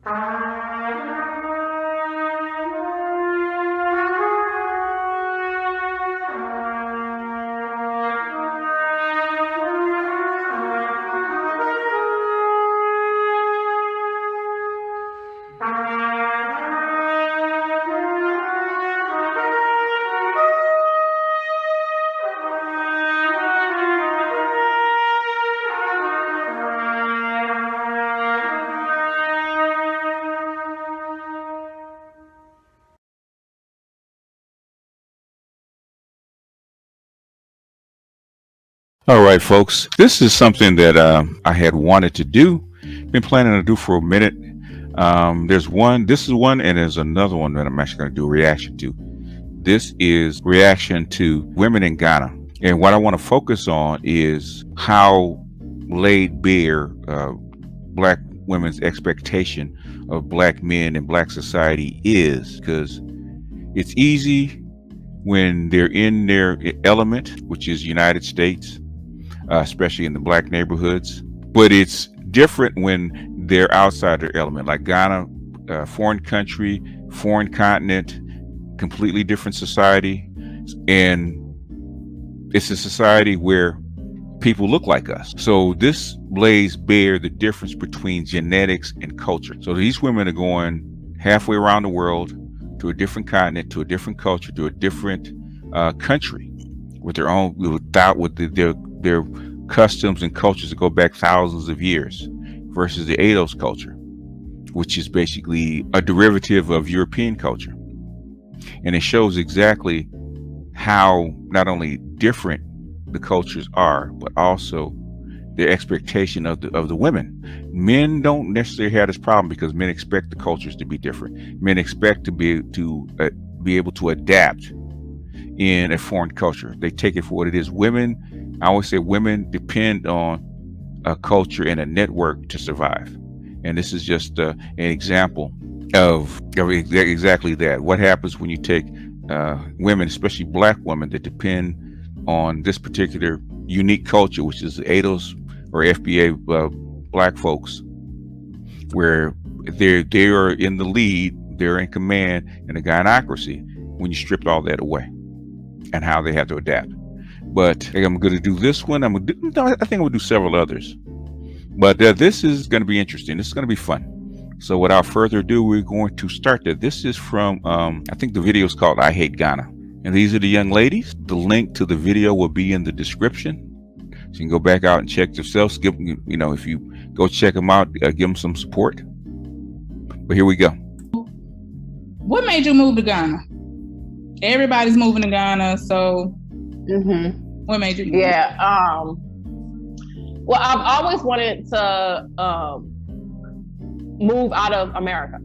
All right, folks. This is something that I had wanted to do. Been planning to do for a minute. There's one. This is one, and there's another one that I'm actually going to do a reaction to. This is reaction to women in Ghana, and what I want to focus on is how laid bare Black women's expectation of Black men and Black society is, because it's easy when they're in their element, which is United States, especially in the Black neighborhoods. But it's different when they're outside their element, like Ghana, foreign country, foreign continent, completely different society. And it's a society where people look like us. So this lays bare the difference between genetics and culture. So these women are going halfway around the world, to a different continent, to a different culture, to a different country, with their own, their customs and cultures that go back thousands of years, versus the Ados culture, which is basically a derivative of European culture. And it shows exactly how not only different the cultures are, but also their expectation of the women. Men don't necessarily have this problem because men expect the cultures to be different. Men expect to be able to adapt in a foreign culture. They take it for what it is. Women, I always say, women depend on a culture and a network to survive. And this is just an example of exactly that. What happens when you take women, especially Black women, that depend on this particular unique culture, which is the ADOS or FBA Black folks, where they are in the lead, they're in command in a gynocracy, when you strip all that away, and how they have to adapt. But I'm going to do this one. I think I'm going to do several others. But this is going to be interesting. This is going to be fun. So without further ado, we're going to start that. This is from, I think the video is called I Hate Ghana. And these are the young ladies. The link to the video will be in the description. So you can go back out and check yourselves. If you go check them out, give them some support. But here we go. What made you move to Ghana? Everybody's moving to Ghana, so what made you move? Yeah. Well, I've always wanted to move out of America,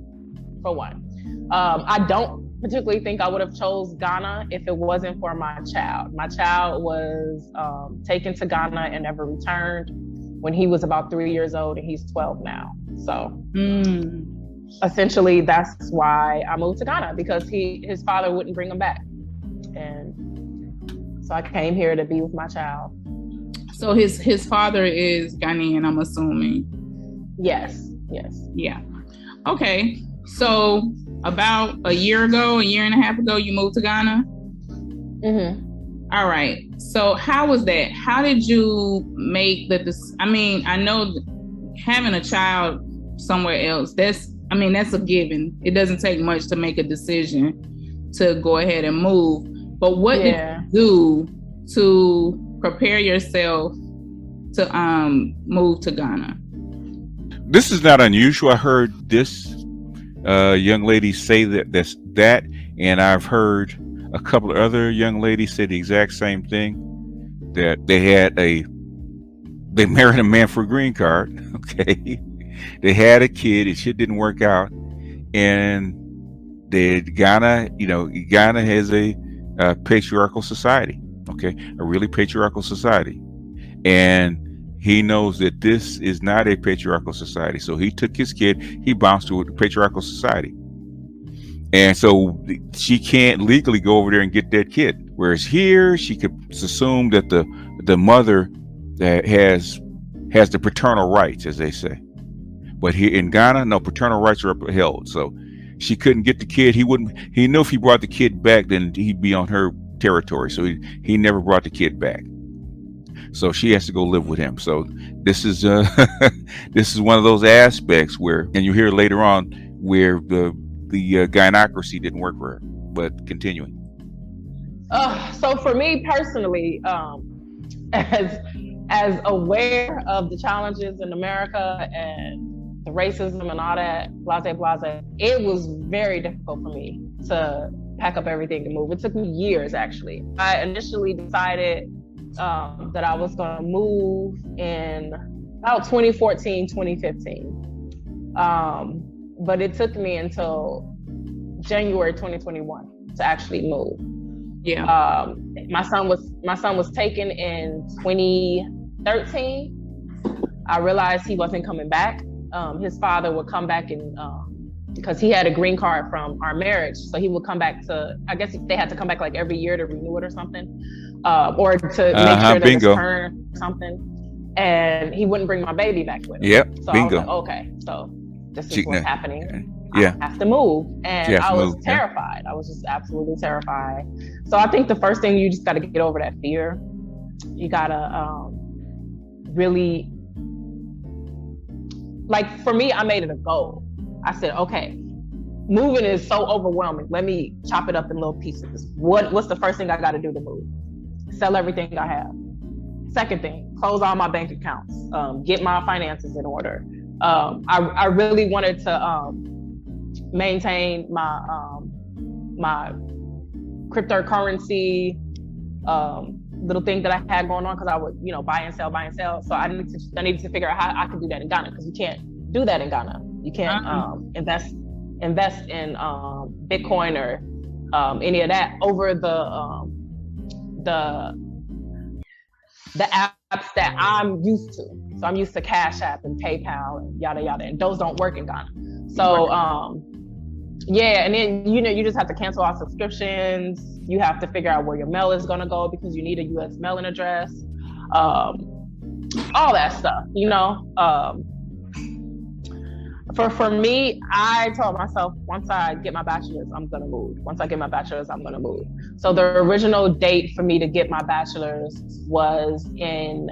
for one. I don't particularly think I would have chose Ghana if it wasn't for my child. My child was taken to Ghana and never returned when he was about 3 years old, and he's 12 now. So essentially that's why I moved to Ghana, because his father wouldn't bring him back. And so I came here to be with my child. So his father is Ghanaian, I'm assuming. Yes. Yeah. Okay. So about a year and a half ago, you moved to Ghana? All right. So how was that? How did you make I know having a child somewhere else, that's a given. It doesn't take much to make a decision to go ahead and move. But what did you do to prepare yourself to move to Ghana? This is not unusual. I heard this young lady say that, and I've heard a couple of other young ladies say the exact same thing, that they married a man for a green card. Okay, they had a kid, and shit didn't work out, and Ghana has a patriarchal society. Okay, a really patriarchal society, and he knows that this is not a patriarchal society. So he took his kid, he bounced to a patriarchal society. And so she can't legally go over there and get that kid. Whereas here, she could assume that the mother has the paternal rights, as they say. But here in Ghana, no, paternal rights are upheld. So she couldn't get the kid. He knew if he brought the kid back, then he'd be on her territory. So he never brought the kid back. So she has to go live with him. So this is this is one of those aspects where, and you hear later on where the gynocracy didn't work for her. But continuing. So for me personally, as aware of the challenges in America and the racism and all that, blase, it was very difficult for me to pack up everything and move. It took me years, actually. I initially decided that I was going to move in about 2014, 2015. But it took me until January 2021 to actually move. Yeah. My son was taken in 2013. I realized he wasn't coming back. His father would come back and because he had a green card from our marriage, so he would come back to. I guess they had to come back like every year to renew it or something, or to make sure that it's turned or something. And he wouldn't bring my baby back with him. Yep. So bingo. I was like, okay, so this is what's happening. Yeah. I have to move. And I was terrified. I was just absolutely terrified. So I think the first thing, you just got to get over that fear. You got to really, like for me, I made it a goal. I said, okay, moving is so overwhelming. Let me chop it up in little pieces. What's the first thing I got to do to move? Sell everything I have. Second thing, close all my bank accounts. Get my finances in order. I really wanted to maintain my my cryptocurrency little thing that I had going on, because I would buy and sell. So I needed to figure out how I could do that in Ghana, because you can't do that in Ghana. You can't invest in Bitcoin or any of that over the apps that I'm used to. So I'm used to CashApp and PayPal and yada yada, and those don't work in Ghana. So and then you just have to cancel all subscriptions. You have to figure out where your mail is going to go, because you need a U.S. mailing address. All that stuff, For me, I told myself, once I get my bachelor's, I'm going to move. Once I get my bachelor's, I'm going to move. So the original date for me to get my bachelor's was in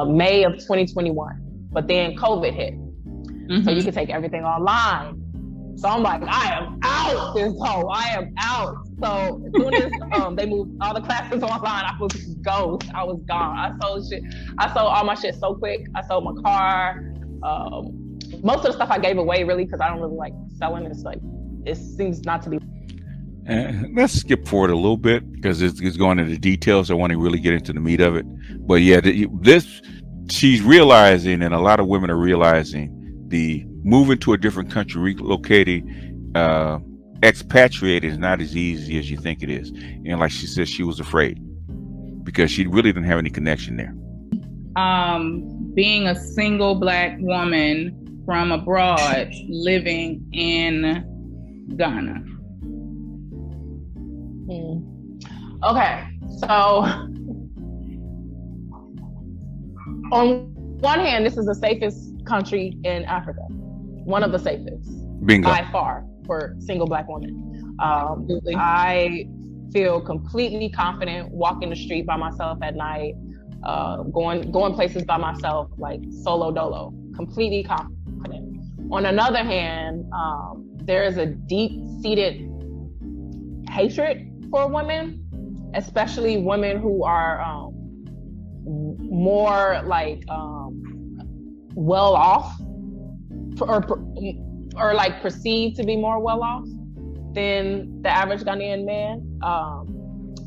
May of 2021. But then COVID hit. Mm-hmm. So you could take everything online. So I'm like, I am out this hole. I am out. So as soon as they moved all the classes online, I was ghost. I was gone. I sold all my shit so quick. I sold my car. Most of the stuff I gave away, really, because I don't really like selling. It's like, it seems not to be. Let's skip forward a little bit, because it's going into details. I want to really get into the meat of it. But yeah, she's realizing, and a lot of women are realizing, the moving to a different country, relocating, expatriating is not as easy as you think it is. And like she said, she was afraid because she really didn't have any connection there. Being a single Black woman from abroad living in Ghana. Okay, so on one hand, this is the safest country in Africa. One of the safest. Bingo. By far, for single Black women. I feel completely confident walking the street by myself at night, going places by myself, like solo dolo, completely confident. On another hand, there is a deep-seated hatred for women, especially women who are more like well off, or like perceived to be more well off than the average Ghanaian man.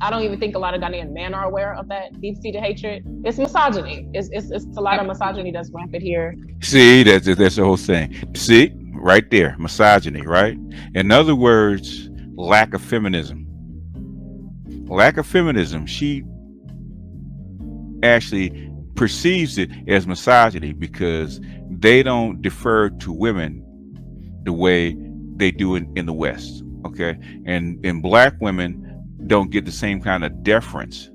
I don't even think a lot of Ghanaian men are aware of that deep-seated hatred. It's misogyny. It's a lot of misogyny that's rampant here. See, that's the whole thing. See, right there, misogyny, right? In other words, lack of feminism. Lack of feminism. She actually perceives it as misogyny because they don't defer to women the way they do in the West. Okay, and Black women don't get the same kind of deference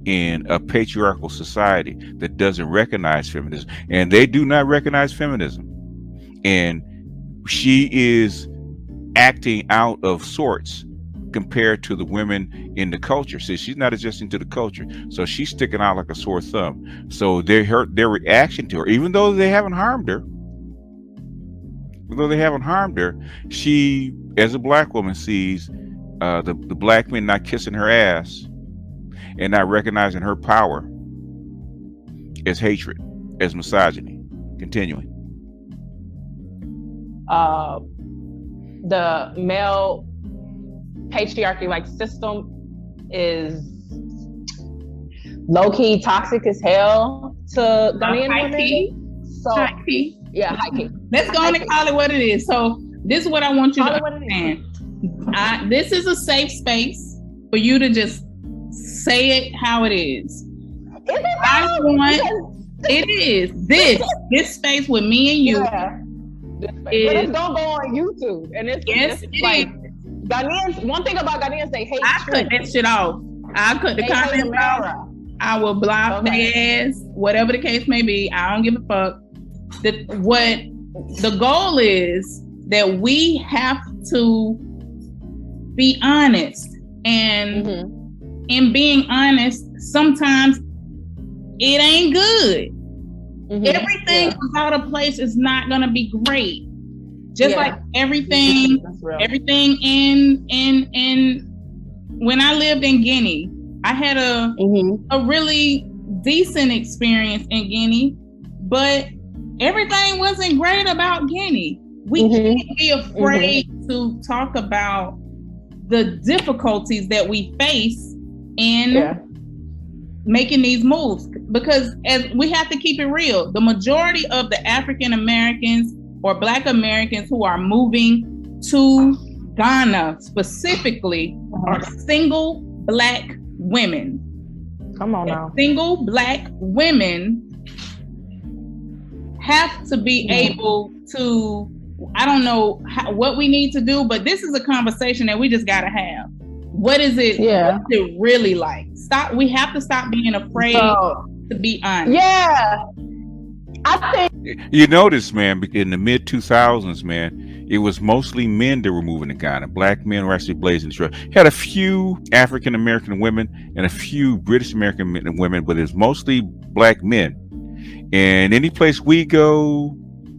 in a patriarchal society that doesn't recognize feminism, and they do not recognize feminism. And she is acting out of sorts compared to the women in the culture. See, she's not adjusting to the culture, so she's sticking out like a sore thumb. So their reaction to her, even though they haven't harmed her, she, as a black woman, sees the black men not kissing her ass and not recognizing her power as hatred, as misogyny. Continuing. The male patriarchy like system is low-key toxic as hell to Ghanaian women. So high key. Yeah, high key. Let's go on and call it what it is. So this is what I want you to understand. This is a safe space for you to just say it how it is. It is. This space with me and you. Yeah. But it's gonna go on YouTube, and it's like Ghanaians. One thing about Ghanaians, they hate. I cut that shit off. I cut the comments off. I will block their ass, whatever the case may be. I don't give a fuck. What the goal is that we have to be honest, and in being honest, sometimes it ain't good. Everything out of place is not gonna be great. Just like everything in when I lived in Guinea, I had a really decent experience in Guinea, but everything wasn't great about Guinea. We can't be afraid to talk about the difficulties that we face in making these moves, because as we have to keep it real, the majority of the African Americans or Black Americans who are moving to Ghana specifically are single Black women. Come on now. Single Black women have to be able to, I don't know what we need to do, but this is a conversation that we just got to have. What is it? What's it really like? We have to stop being afraid to be honest. Yeah. I think you notice, man, in the mid 2000s, man, it was mostly men that were moving to Ghana. Black men were actually blazing the trail. Had a few African American women and a few British American men and women, but it's mostly Black men. And any place we go,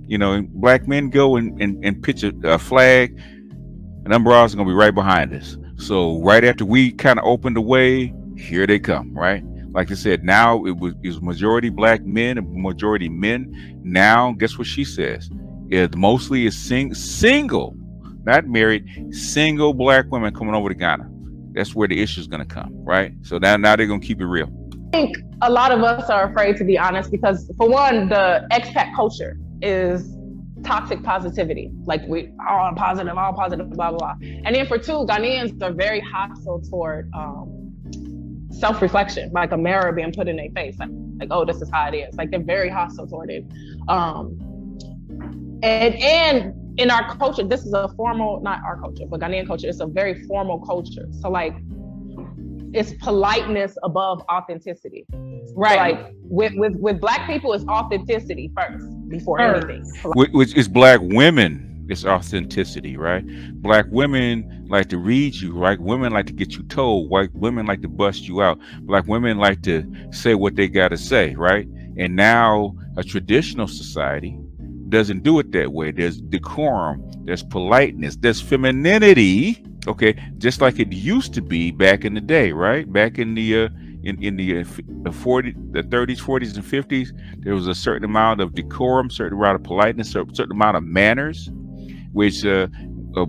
you know, Black men go and pitch a flag, and umbrellas are gonna be right behind us. So right after we kind of opened the way, here they come, right? Like I said, now it was majority Black men and majority men. Now, guess what she says? It mostly is single, not married, single Black women coming over to Ghana. That's where the issue is going to come, right? So now they're going to keep it real. I think a lot of us are afraid to be honest because, for one, the expat culture is toxic positivity. Like we are all positive, blah, blah, blah. And then for two, Ghanaians are very hostile toward self-reflection, like a mirror being put in their face. Like, oh, this is how it is. Like they're very hostile toward it. And in our culture, this is a formal, not our culture, but Ghanaian culture, it's a very formal culture. So like, it's politeness above authenticity. Right. So like with Black people, it's authenticity first before anything. Which is Black women. It's authenticity, right? Black women like to read you, right? Women like to get you told. White women like to bust you out. Black women like to say what they got to say, right? And now a traditional society doesn't do it that way. There's decorum, there's politeness, there's femininity, okay? Just like it used to be back in the day, right? Back in the 30s, 40s, and 50s, there was a certain amount of decorum, certain amount of politeness, certain amount of manners, which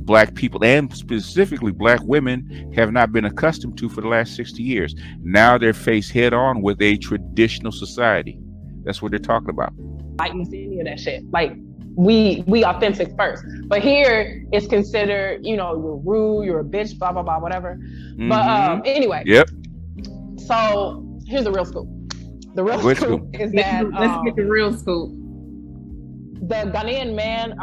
Black people and specifically Black women have not been accustomed to for the last 60 years. Now they're faced head on with a traditional society. That's what they're talking about. Politeness, any of that shit. Like we authentic first, but here it's considered, you know, you're rude, you're a bitch, blah blah blah, whatever. But anyway. Yep. So here's the real scoop. The real scoop is that let's get the real scoop. The Ghanaian men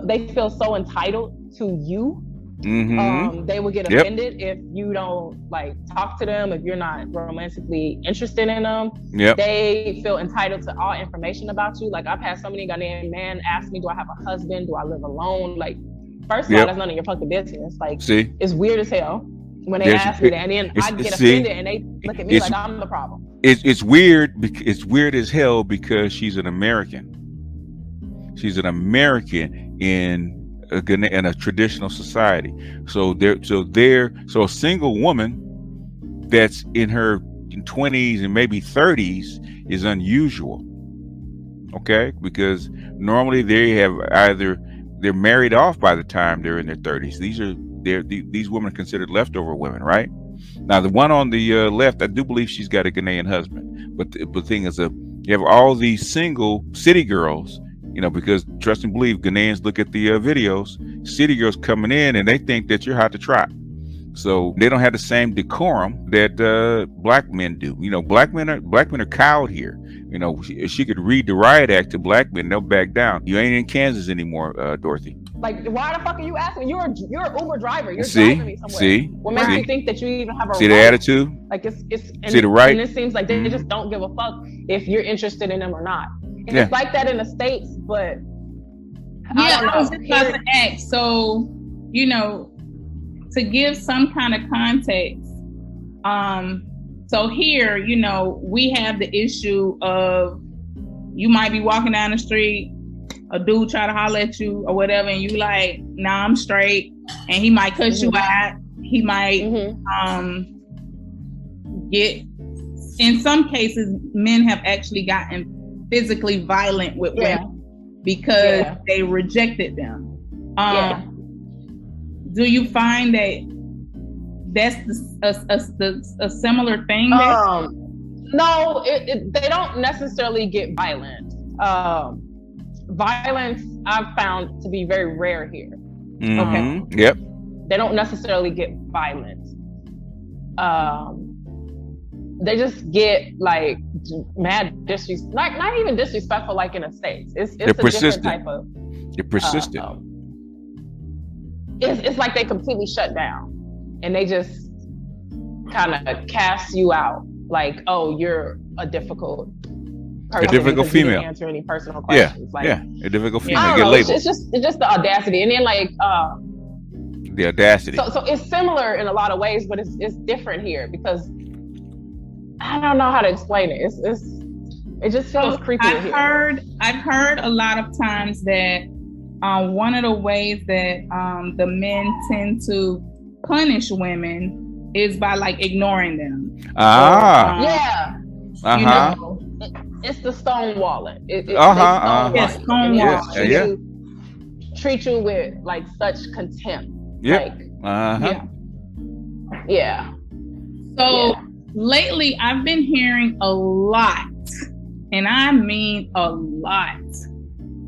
they feel so entitled to you They will get offended if you don't like talk to them, if you're not romantically interested in them. They feel entitled to all information about you. Like I've had so many Ghanaian men ask me, do I have a husband? Do I live alone? Like, first of all, that's none of your fucking business. Like, it's weird as hell when they ask me that, and then I get offended and they look at me like I'm the problem. It's weird. It's weird as hell because she's an American. She's an American in a traditional society. So a single woman that's in her 20s and maybe 30s is unusual. Okay, because normally they're married off by the time they're in their 30s. These women are considered leftover women, right? Now the one on the left, I do believe she's got a Ghanaian husband, but the thing is, you have all these single city girls, because trust and believe, Ghanaians look at the videos, city girls coming in and they think that you're hot to trot. So they don't have the same decorum that black men do. Black men are cowed here. She could read the riot act to black men, they'll back down. You ain't in Kansas anymore, Dorothy. Like, why the fuck are you asking? You're an Uber driver. You're driving me somewhere. What makes you think that you even have a the attitude? Like it's the right? And it seems like they just don't give a fuck if you're interested in them or not. And it's like that in the States, but I was just about to ask. So, to give some kind of context, so here, we have the issue of you might be walking down the street, a dude try to holler at you or whatever, and you like, nah, I'm straight, and he might cut you out. He might get. In some cases, men have actually gotten physically violent with women because they rejected them. Do you find that's a similar thing? No, they don't necessarily get violent. Violence I've found to be very rare here. Okay. Yep. They don't necessarily get violent. They just get like mad disrespect, not even disrespectful like in the States. It's a different type of. They're persistent. It's like they completely shut down and they just kind of cast you out. Like, oh, you're a difficult person. A difficult female. You didn't answer any personal questions. A difficult female. Get labeled. It's just the audacity, and then like the audacity. So it's similar in a lot of ways, but it's different here because I don't know how to explain it. It just feels creepy here. I've heard a lot of times that one of the ways that the men tend to punish women is by like ignoring them. It's the stonewalling. Stonewalling. Treat you with like such contempt. So lately I've been hearing a lot, and I mean a lot,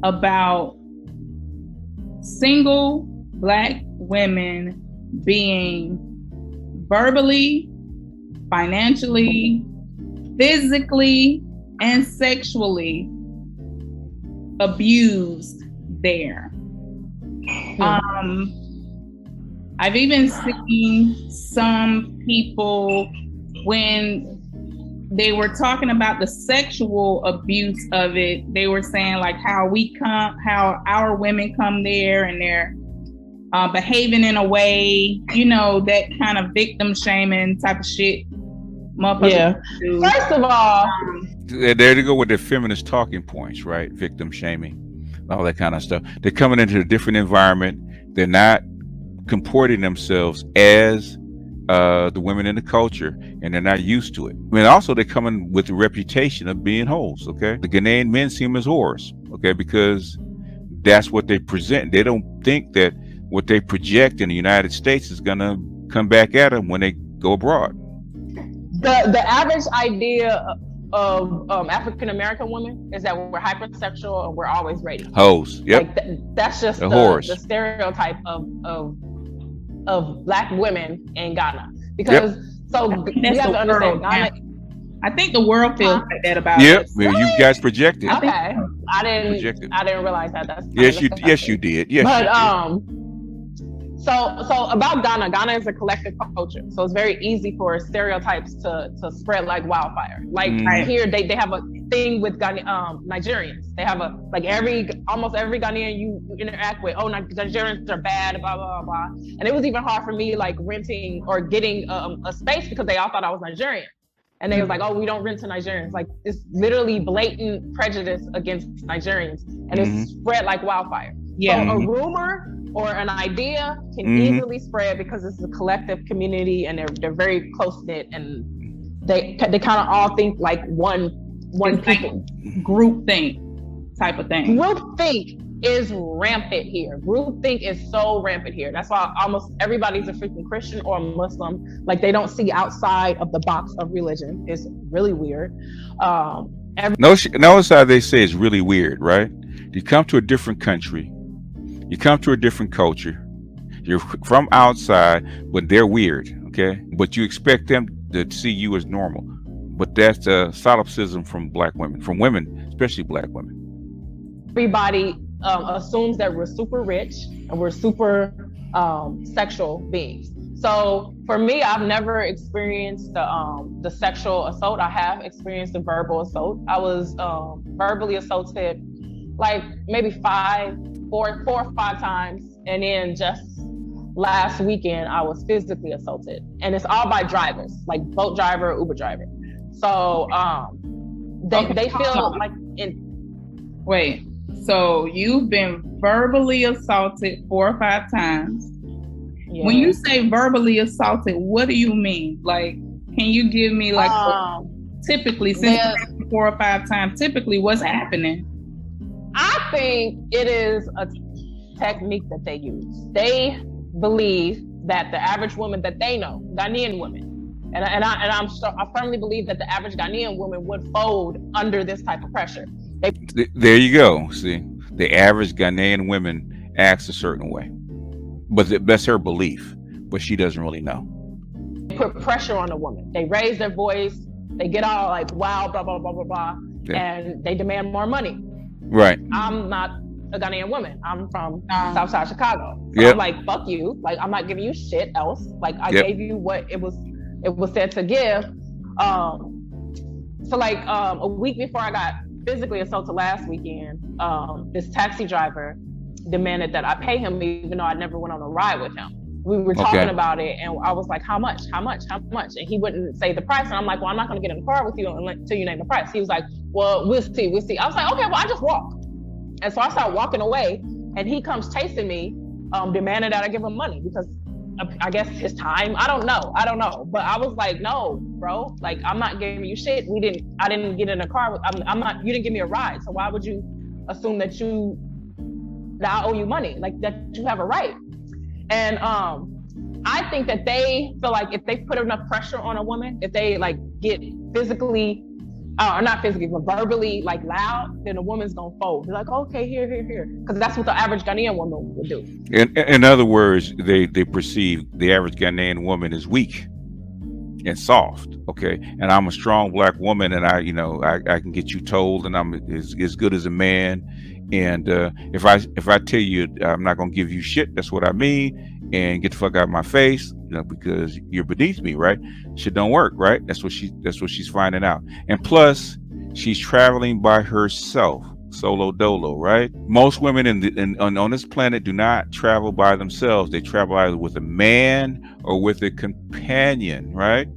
about single Black women being verbally, financially, physically, and sexually abused there. I've even seen some people, when they were talking about the sexual abuse of it, they were saying like how our women come there and they're behaving in a way, that kind of victim shaming type of shit. First of all, there to go with their feminist talking points, right? Victim shaming, all that kind of stuff. They're coming into a different environment. They're not comporting themselves as the women in the culture, and they're not used to it. I mean, also they're coming with the reputation of being hoes. Okay, the Ghanaian men see them as whores. Okay, because that's what they present. They don't think that what they project in the United States is gonna come back at them when they go abroad. The average idea of African American women is that we're hypersexual and we're always ready. Hoes. Yep. Like that's just the stereotype of Black women in Ghana. Because you have to understand Ghana. I think the world feels like that about us. Well, you guys projected. Okay. I didn't realize that. That's yes, you did. Yes, but So about Ghana is a collective culture. So it's very easy for stereotypes to spread like wildfire. Like here, they have a thing with Nigerians. They have almost every Ghanaian you interact with, oh, Nigerians are bad, blah, blah, blah, blah. And it was even hard for me like renting or getting a space because they all thought I was Nigerian. And they was like, oh, we don't rent to Nigerians. Like, it's literally blatant prejudice against Nigerians. And it's spread like wildfire. Yeah. So a rumor or an idea can easily spread because it's a collective community and they're very close knit and they kind of all think like one people. Like group think type of thing. Group think is rampant here. Group think is so rampant here. That's why almost everybody's a freaking Christian or a Muslim. Like they don't see outside of the box of religion. It's really weird. Notice how they say it's really weird, right? You come to a different country. You come to a different culture. You're from outside, but they're weird, okay? But you expect them to see you as normal. But that's solipsism from black women, from women, especially black women. Everybody assumes that we're super rich and we're super sexual beings. So for me, I've never experienced the sexual assault. I have experienced the verbal assault. I was verbally assaulted like maybe four or five times. And then just last weekend, I was physically assaulted. And it's all by drivers, like boat driver, Uber driver. So they feel like Wait, so you've been verbally assaulted 4 or 5 times. Yeah. When you say verbally assaulted, what do you mean? Like, can you give me like typically since 4 or 5 times, typically what's happening? I think it is a technique that they use. They believe that the average woman that they know, Ghanaian women, and I firmly believe that the average Ghanaian woman would fold under this type of pressure. There you go. See, the average Ghanaian woman acts a certain way, but that's her belief, but she doesn't really know. They put pressure on a woman. They raise their voice. They get all like, wow, blah, blah, blah, blah, blah, and they demand more money. Right. I'm not a Ghanaian woman. I'm from Southside Chicago. So I'm like, fuck you. Like, I'm not giving you shit else. Like, I gave you what it was said to give. So like a week before I got physically assaulted last weekend, this taxi driver demanded that I pay him even though I never went on a ride with him. We were talking about it and I was like, how much? And he wouldn't say the price. And I'm like, well, I'm not going to get in the car with you until you name the price. He was like, well, we'll see. I was like, okay, well, I just walk. And so I started walking away and he comes chasing me, demanding that I give him money because I guess his time. I don't know. But I was like, no, bro, like, I'm not giving you shit. I didn't get in a car. You didn't give me a ride. So why would you assume that I owe you money? Like, that you have a right. And I think that they feel like if they put enough pressure on a woman, if they like get physically, or not physically, but verbally like loud, then a woman's gonna fold. They're like, okay, here. Because that's what the average Ghanaian woman would do. In other words, they perceive the average Ghanaian woman is weak and soft. Okay. And I'm a strong black woman and I can get you told and I'm as good as a man. And if I tell you I'm not gonna give you shit, that's what I mean, and get the fuck out of my face, because you're beneath me, right? Shit don't work, right? That's what she's finding out. And plus, she's traveling by herself, solo dolo, right? Most women on this planet do not travel by themselves. They travel either with a man or with a companion, right?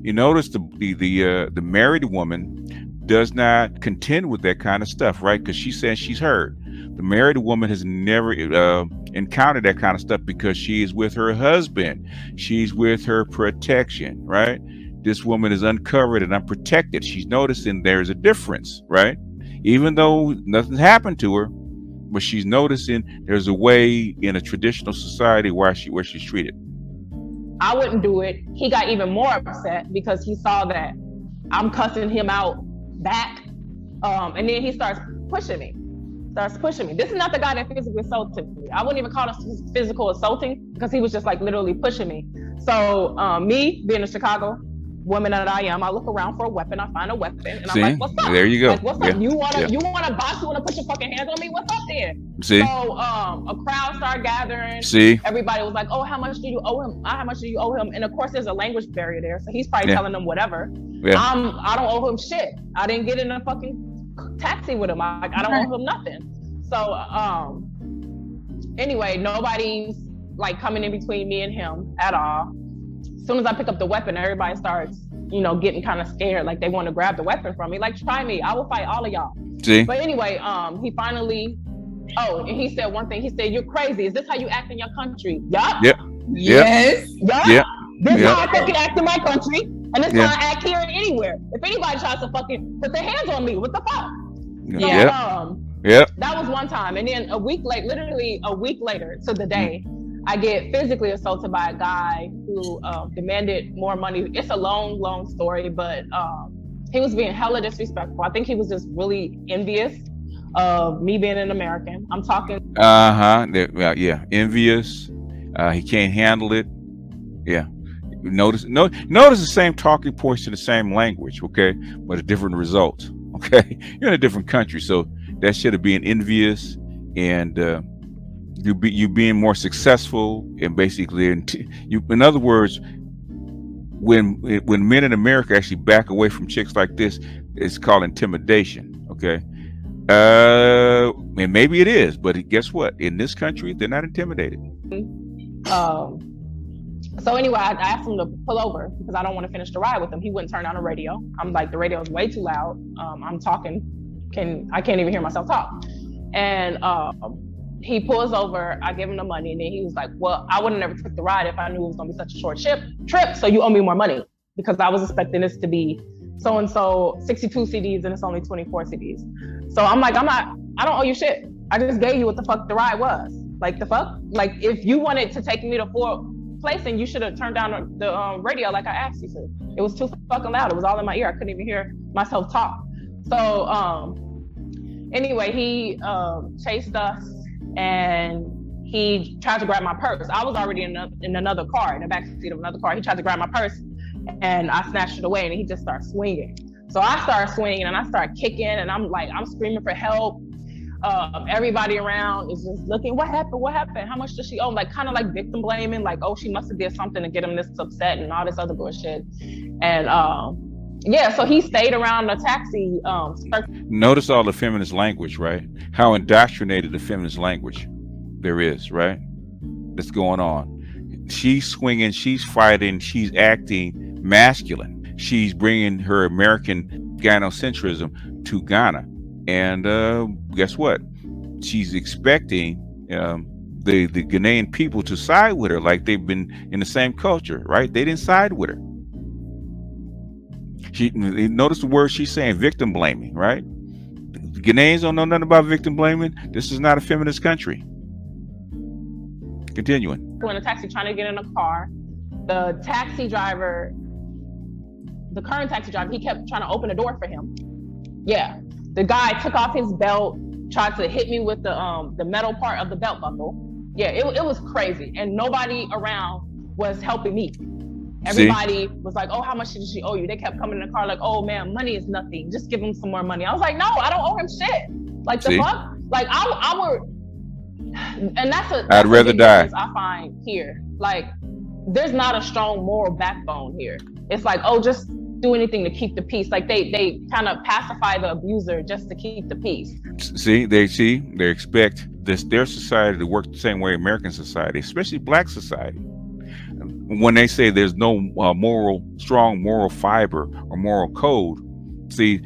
You notice the married woman does not contend with that kind of stuff, right? Because she says she's heard. The married woman has never encountered that kind of stuff because she is with her husband. She's with her protection, right? This woman is uncovered and unprotected. She's noticing there's a difference, right? Even though nothing's happened to her, but she's noticing there's a way in a traditional society where she's treated. I wouldn't do it. He got even more upset because he saw that I'm cussing him out back, and then he starts pushing me. This is not the guy that physically assaulted me. I wouldn't even call this physical assaulting because he was just like literally pushing me. So me being in Chicago, woman that I am, I look around for a weapon. I find a weapon, and See? I'm like, "What's up? There you go. Like, what's up? You wanna box? You wanna put your fucking hands on me? What's up there?" See? So a crowd started gathering. See? Everybody was like, "Oh, how much do you owe him? How much do you owe him?" And of course, there's a language barrier there, so he's probably telling them whatever. Yeah. I don't owe him shit. I didn't get in a fucking taxi with him. I don't owe him nothing. So anyway, nobody's like coming in between me and him at all. As soon as I pick up the weapon, everybody starts, getting kind of scared. Like they want to grab the weapon from me. Like, try me. I will fight all of y'all. See? But anyway, he finally, and he said one thing. He said, "You're crazy. Is this how you act in your country?" Yup. Yep. Yes. Yup. Yep. This is how I fucking act in my country. And this is how I act here anywhere. If anybody tries to fucking put their hands on me, what the fuck? That was one time. And then literally a week later to the day, I get physically assaulted by a guy who demanded more money. It's a long, long story, but he was being hella disrespectful. I think he was just really envious of me being an American. I'm talking. Envious. He can't handle it. Yeah. Notice the same talking points in the same language, okay, but a different result. Okay, you're in a different country, so that should have been envious, and you being more successful, and basically, in other words, when men in America actually back away from chicks like this, it's called intimidation. Okay, and maybe it is, but guess what? In this country, they're not intimidated. So anyway, I asked him to pull over because I don't want to finish the ride with him. He wouldn't turn on the radio. I'm like, the radio is way too loud. I'm talking, I can't even hear myself talk. And he pulls over. I give him the money, and then he was like, "Well, I would have never took the ride if I knew it was gonna be such a short trip. So you owe me more money because I was expecting this to be so and so 62 CDs and it's only 24 CDs." So I'm like, I don't owe you shit. I just gave you what the fuck the ride was. Like the fuck. Like if you wanted to take me to place, and you should have turned down the radio like I asked you to. It was too fucking loud. It was all in my ear. I couldn't even hear myself talk. So anyway, he chased us, and he tried to grab my purse. I was already in another car, in the back seat of another car. He tried to grab my purse, and I snatched it away, and he just started swinging. So I started swinging, and I started kicking, and I'm screaming for help. Everybody around is just looking, what happened? How much does she owe? Like kind of like victim blaming, like, oh, she must have did something to get him this upset and all this other bullshit. And so he stayed around the taxi. Notice all the feminist language, right? How indoctrinated the feminist language there is, right? That's going on. She's swinging, she's fighting, she's acting masculine. She's bringing her American gynocentrism to Ghana. And guess what? She's expecting the Ghanaian people to side with her, like they've been in the same culture, right? They didn't side with her. Notice the word she's saying, victim blaming, right? The Ghanaians don't know nothing about victim blaming. This is not a feminist country. Continuing. In a taxi, trying to get in a car, the current taxi driver, he kept trying to open the door for him. Yeah. The guy took off his belt, tried to hit me with the metal part of the belt buckle. Yeah, it was crazy. And nobody around was helping me. Everybody was like, oh, how much did she owe you? They kept coming in the car like, oh man, money is nothing. Just give him some more money. I was like, no, I don't owe him shit. Like the fuck? Like I would, and that's I'd rather die. I find here. Like there's not a strong moral backbone here. It's like, oh, just do anything to keep the peace. Like they kind of pacify the abuser just to keep the peace. They expect their society to work the same way American society, especially Black society. When they say there's no strong moral fiber or moral code, see,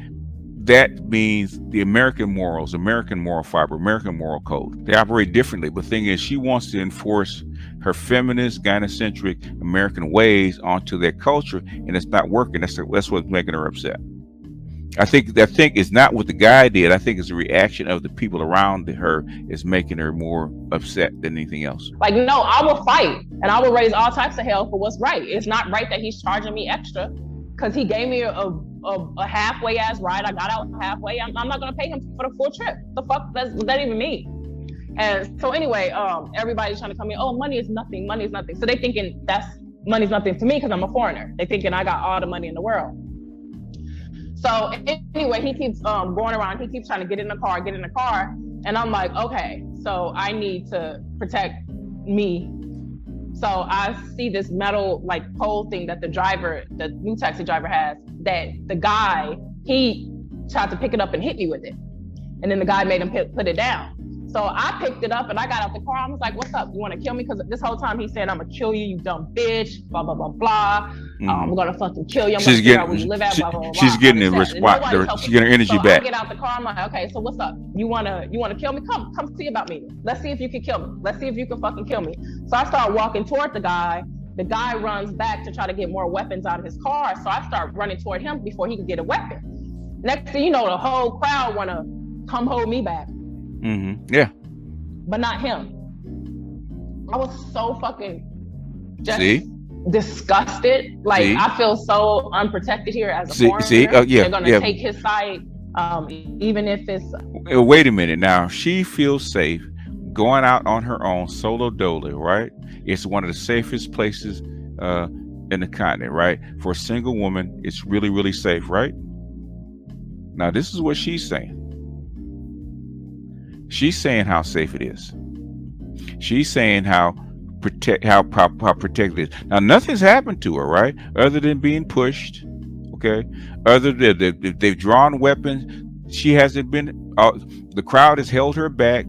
that means the American morals, American moral fiber, American moral code. They operate differently. But the thing is, she wants to enforce her feminist, gynocentric American ways onto their culture, and it's not working. That's what's making her upset. I think it's not what the guy did. I think it's the reaction of the people around her is making her more upset than anything else. Like, no, I will fight and I will raise all types of hell for what's right. It's not right that he's charging me extra because he gave me a halfway ass ride. I got out halfway. I'm not gonna pay him for the full trip. The fuck does that even mean? And so anyway, everybody's trying to come in. Oh, money is nothing. Money is nothing. So they thinking that's money's nothing to me because I'm a foreigner. They thinking I got all the money in the world. So anyway, he keeps going around. He keeps trying to get in the car. And I'm like, okay, so I need to protect me. So I see this metal like pole thing that the new taxi driver has, that the guy, he tried to pick it up and hit me with it. And then the guy made him put it down. So I picked it up and I got out the car. I was like, what's up? You want to kill me? Because this whole time he's saying, I'm going to kill you, you dumb bitch, blah, blah, blah, blah. I'm going to fucking kill you. I'm going to figure out where you live at, blah, blah, blah. She's getting the response. She's getting her energy back. I get out the car. I'm like, okay, so what's up? You want to kill me? Come see about me. Let's see if you can kill me. Let's see if you can fucking kill me. So I start walking toward the guy. The guy runs back to try to get more weapons out of his car. So I start running toward him before he can get a weapon. Next thing you know, the whole crowd want to come hold me back. Yeah. But not him. I was so fucking just disgusted. Like, I feel so unprotected here as a foreigner. They're gonna take his side, even if it's. Wait a minute. Now she feels safe going out on her own, solo dolo, right? It's one of the safest places in the continent, right? For a single woman, it's really, really safe, right? Now this is what she's saying. She's saying how safe it is. She's saying how protected it is. Now nothing's happened to her, right? Other than being pushed, okay? Other than they've drawn weapons. She hasn't been. The crowd has held him back.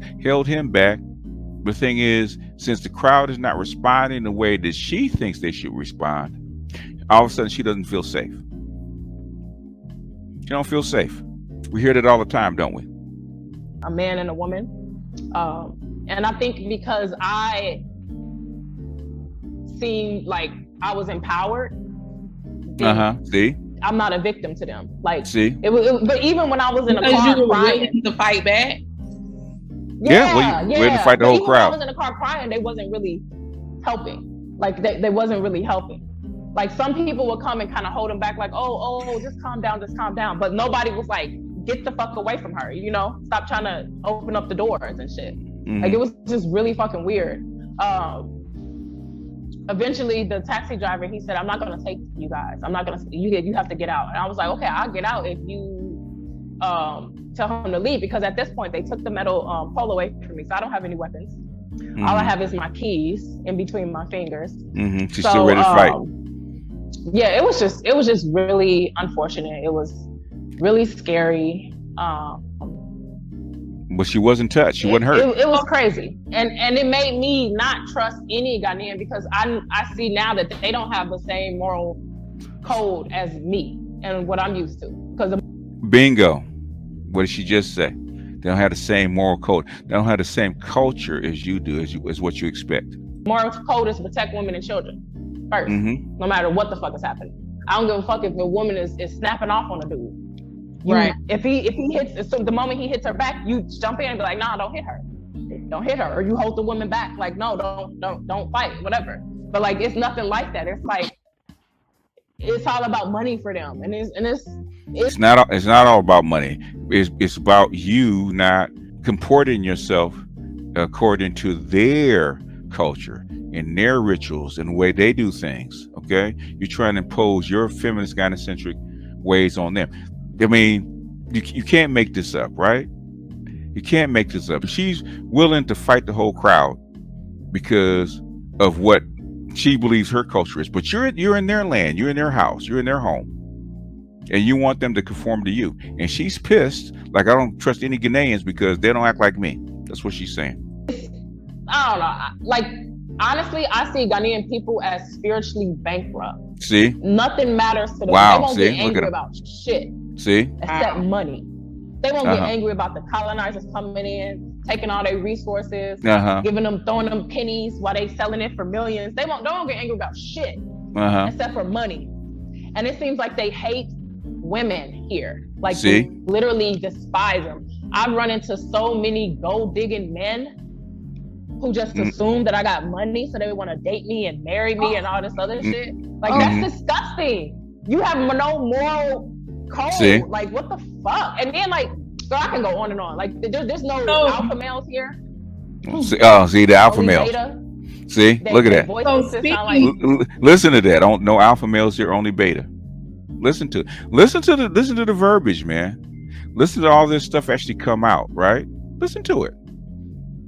The thing is, since the crowd is not responding the way that she thinks they should respond, all of a sudden she doesn't feel safe. She don't feel safe. We hear that all the time, don't we? A man and a woman. And I think because I seemed like I was empowered. See? I'm not a victim to them. Like, see? But even when I was in a car crying to fight back. Yeah, we had to fight the whole crowd. When I was in a car crying, they wasn't really helping. Like they wasn't really helping. Like some people would come and kind of hold them back, like, oh, just calm down. But nobody was like, get the fuck away from her, stop trying to open up the doors and shit. Like it was just really fucking weird. Eventually the taxi driver, he said, I'm not gonna take you guys. You have to get out. And I was like, okay, I'll get out if you tell him to leave, because at this point they took the metal pole away from me, so I don't have any weapons. All I have is my keys in between my fingers. She's still ready to fight. Yeah, it was just really unfortunate. It was really scary. But she wasn't touched. She wasn't hurt. It was crazy, and it made me not trust any Ghanaian, because I see now that they don't have the same moral code as me and what I'm used to. Because bingo, what did she just say? They don't have the same moral code. They don't have the same culture as you do, as what you expect. Moral code is to protect women and children first, no matter what the fuck is happening. I don't give a fuck if a woman is snapping off on a dude. Right. If he hits, so the moment he hits her back, you jump in and be like, nah, don't hit her. Don't hit her. Or you hold the woman back. Like, no, don't fight, whatever. But like, it's nothing like that. It's like, it's all about money for them. And it's not all about money. It's about you not comporting yourself according to their culture and their rituals and the way they do things. Okay. You're trying to impose your feminist gynocentric ways on them. I mean, you can't make this up, right? You can't make this up. She's willing to fight the whole crowd because of what she believes her culture is. But you're in their land, you're in their house, you're in their home, and you want them to conform to you. And she's pissed. Like, I don't trust any Ghanaians because they don't act like me. That's what she's saying. I don't know. Like, honestly, I see Ghanaian people as spiritually bankrupt. See? Nothing matters to them. Wow. They won't get angry about shit. See? Except money. They won't get angry about the colonizers coming in, taking all their resources, throwing them pennies while they selling it for millions. They won't get angry about shit except for money. And it seems like they hate women here. Like, they literally despise them. I've run into so many gold digging men who just assume that I got money, so they want to date me and marry me and all this other shit. Like, that's disgusting. You have no moral code. Like, what the fuck? And then, like, so I can go on and on. Like, there's no alpha males here. See the alpha males. See, look at Their that. voices So sound like speaking, Listen to that. Don't no alpha males here, only beta. Listen to listen to the verbiage, man. Listen to all this stuff actually come out, right? Listen to it.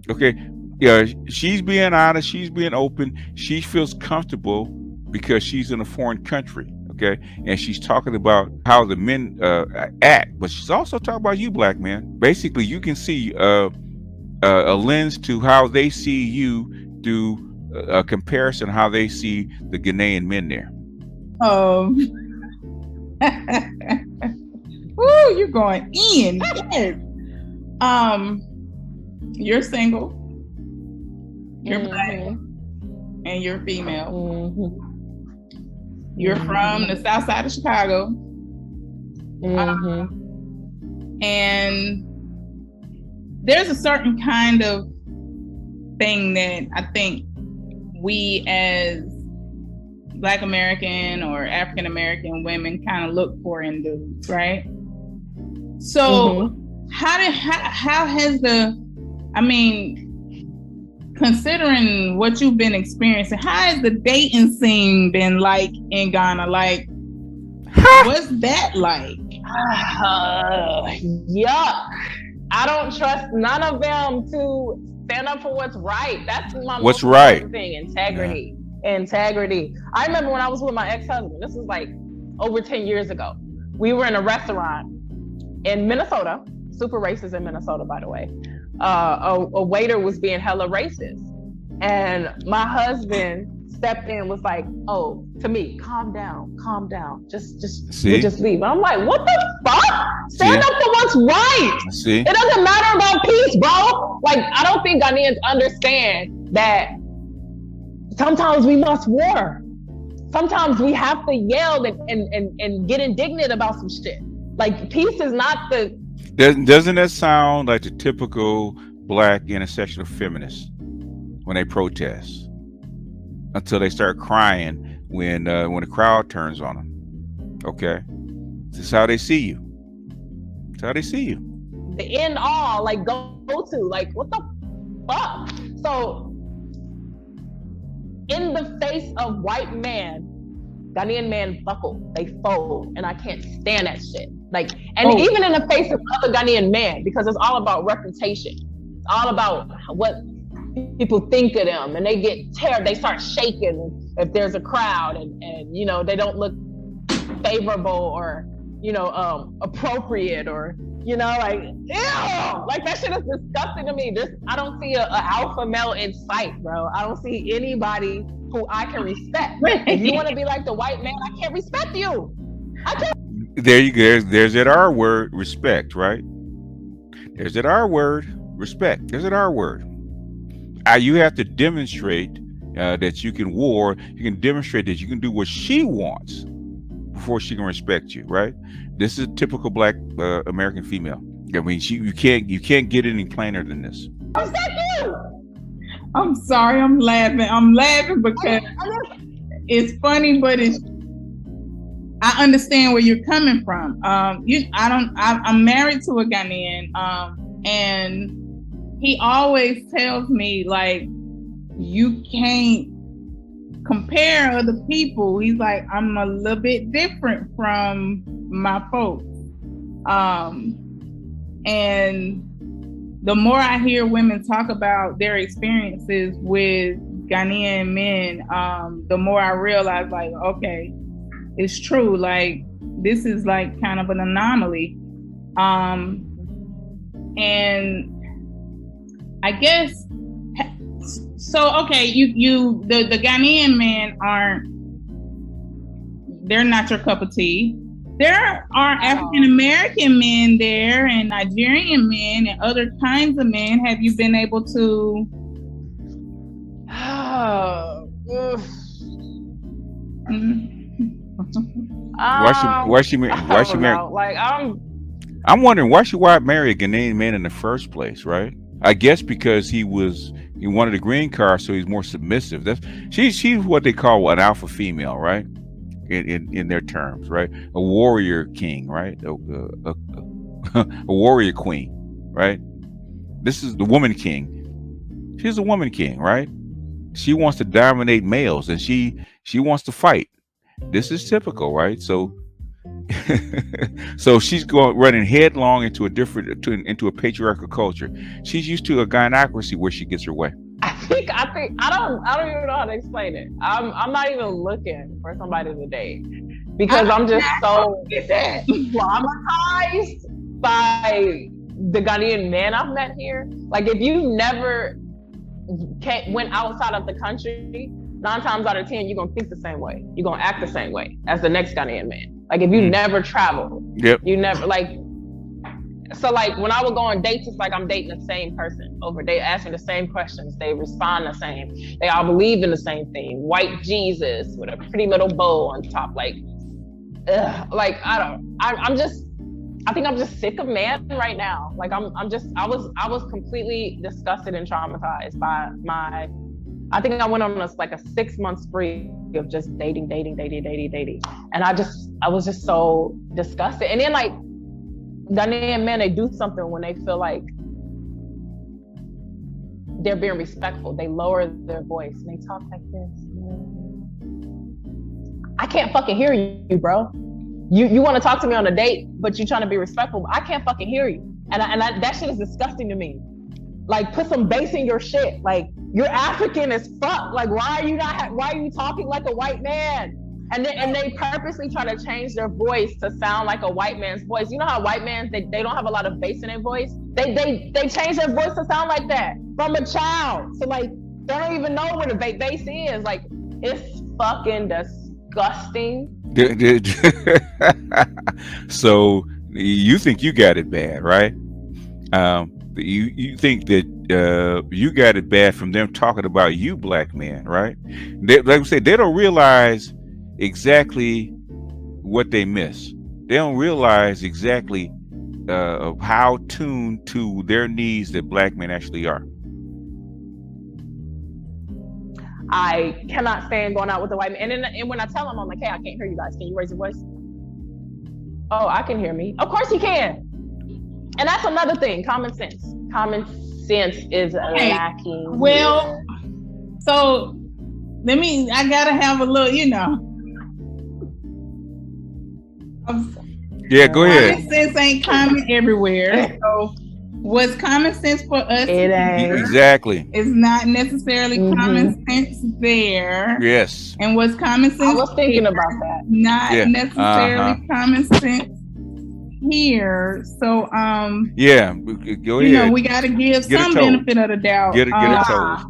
Okay. Yeah, she's being honest, she's being open, she feels comfortable because she's in a foreign country. Okay. And she's talking about how the men act, but she's also talking about you, black men. Basically, you can see a lens to how they see you through a comparison how they see the Ghanaian men there. um, woo, you're going in. Yes. You're single, you're black, and you're female. You're from the south side of Chicago. And there's a certain kind of thing that I think we as Black American or African American women kind of look for in dudes, right? So how has considering what you've been experiencing, how has the dating scene been like in Ghana? Like, what's that like? Yuck. I don't trust none of them to stand up for what's right. That's my What's most right? important thing. Integrity. Yeah. Integrity. I remember when I was with my ex-husband, this was like over 10 years ago. We were in a restaurant in Minnesota, super racist in Minnesota, by the way. A waiter was being hella racist. And my husband stepped in and was like, oh, to me, calm down. Just leave. And I'm like, what the fuck? Stand up for what's right. See? It doesn't matter about peace, bro. Like, I don't think Ghanaians understand that sometimes we must war. Sometimes we have to yell and get indignant about some shit. Like, peace is not the... Doesn't that sound like the typical black intersectional feminist when they protest? Until they start crying when the crowd turns on them. Okay, this is how they see you. That's how they see you. The end all, like go to, like what the fuck? So, in the face of white man, Ghanaian man buckle, they fold, and I can't stand that shit. Like, and even in the face of other Ghanaian men, because it's all about reputation. It's all about what people think of them, and they get they start shaking if there's a crowd, and you know, they don't look favorable or, you know, appropriate, or, you know, like, ew, like that shit is disgusting to me. I don't see a alpha male in sight, bro. I don't see anybody who I can respect. If you want to be like the white man, I can't respect you. I can't. There you go. There's that R word, respect, right? There's that R word, respect. There's that R word. You have to demonstrate that you can war. You can demonstrate that you can do what she wants before she can respect you, right? This is a typical black American female. I mean, you can't get any plainer than this. Respect you. I'm sorry, I'm laughing. I'm laughing because it's funny, but I understand where you're coming from. I'm married to a Ghanaian, and he always tells me, like, you can't compare other people. He's like, I'm a little bit different from my folks. And the more I hear women talk about their experiences with Ghanaian men, the more I realize, like, okay, it's true. Like, this is like kind of an anomaly. And I guess, so, okay, the Ghanaian men they're not your cup of tea. There are African American men there, and Nigerian men, and other kinds of men. Have you been able to? Why she married? Like, I'm wondering why she marry a Ghanaian man in the first place, right? I guess because he wanted a green card, so he's more submissive. She's what they call an alpha female, right? In their terms, right? A warrior king, right? A warrior queen, right? This is the woman king. She's a woman king, right? She wants to dominate males, and she wants to fight. This is typical, right? So so she's going running headlong into into a patriarchal culture. She's used to a gynocracy where she gets her way. I think I don't even know how to explain it. I'm not even looking for somebody to date because I'm just so traumatized by the Ghanaian men I've met here. Like, if you never went outside of the country, 9 times out of 10 you're gonna think the same way. You're gonna act the same way as the next Ghanaian man. Like, if you never traveled, you never So like when I would go on dates, it's like I'm dating the same person over. They asking the same questions. They respond the same. They all believe in the same thing. White Jesus with a pretty little bow on top. Like, like I think I'm just sick of men right now. Like I was completely disgusted and traumatized by I think I went on a 6-month spree of just dating. And I was just so disgusted. And then like, Ghanaian men, they do something when they feel like they're being respectful. They lower their voice and they talk like this. I can't fucking hear you, bro. You want to talk to me on a date, but you're trying to be respectful. But I can't fucking hear you, and that shit is disgusting to me. Like, put some bass in your shit. Like, you're African as fuck. Like, why are you talking like a white man? And they purposely try to change their voice to sound like a white man's voice. You know how white men, they don't have a lot of bass in their voice? They change their voice to sound like that from a child. So like, they don't even know where the bass is. Like, it's fucking disgusting. So you think you got it bad, right? You think that you got it bad from them talking about you, black men, right? Like I said, they don't realize exactly what they miss. They don't realize exactly how tuned to their needs that black men actually are. I cannot stand going out with the white man. And when I tell them, I'm like, hey, I can't hear you guys. Can you raise your voice? Oh, I can hear me. Of course you can. And that's another thing, common sense. Common sense is lacking. Well, so I gotta have a little, Yeah, go ahead. Common sense ain't common everywhere. So what's common sense for us exactly is not necessarily common sense there. Yes. And what's common sense? I was thinking about that. Not necessarily common sense here. So yeah, go ahead. We gotta give some benefit of the doubt. Get a toast.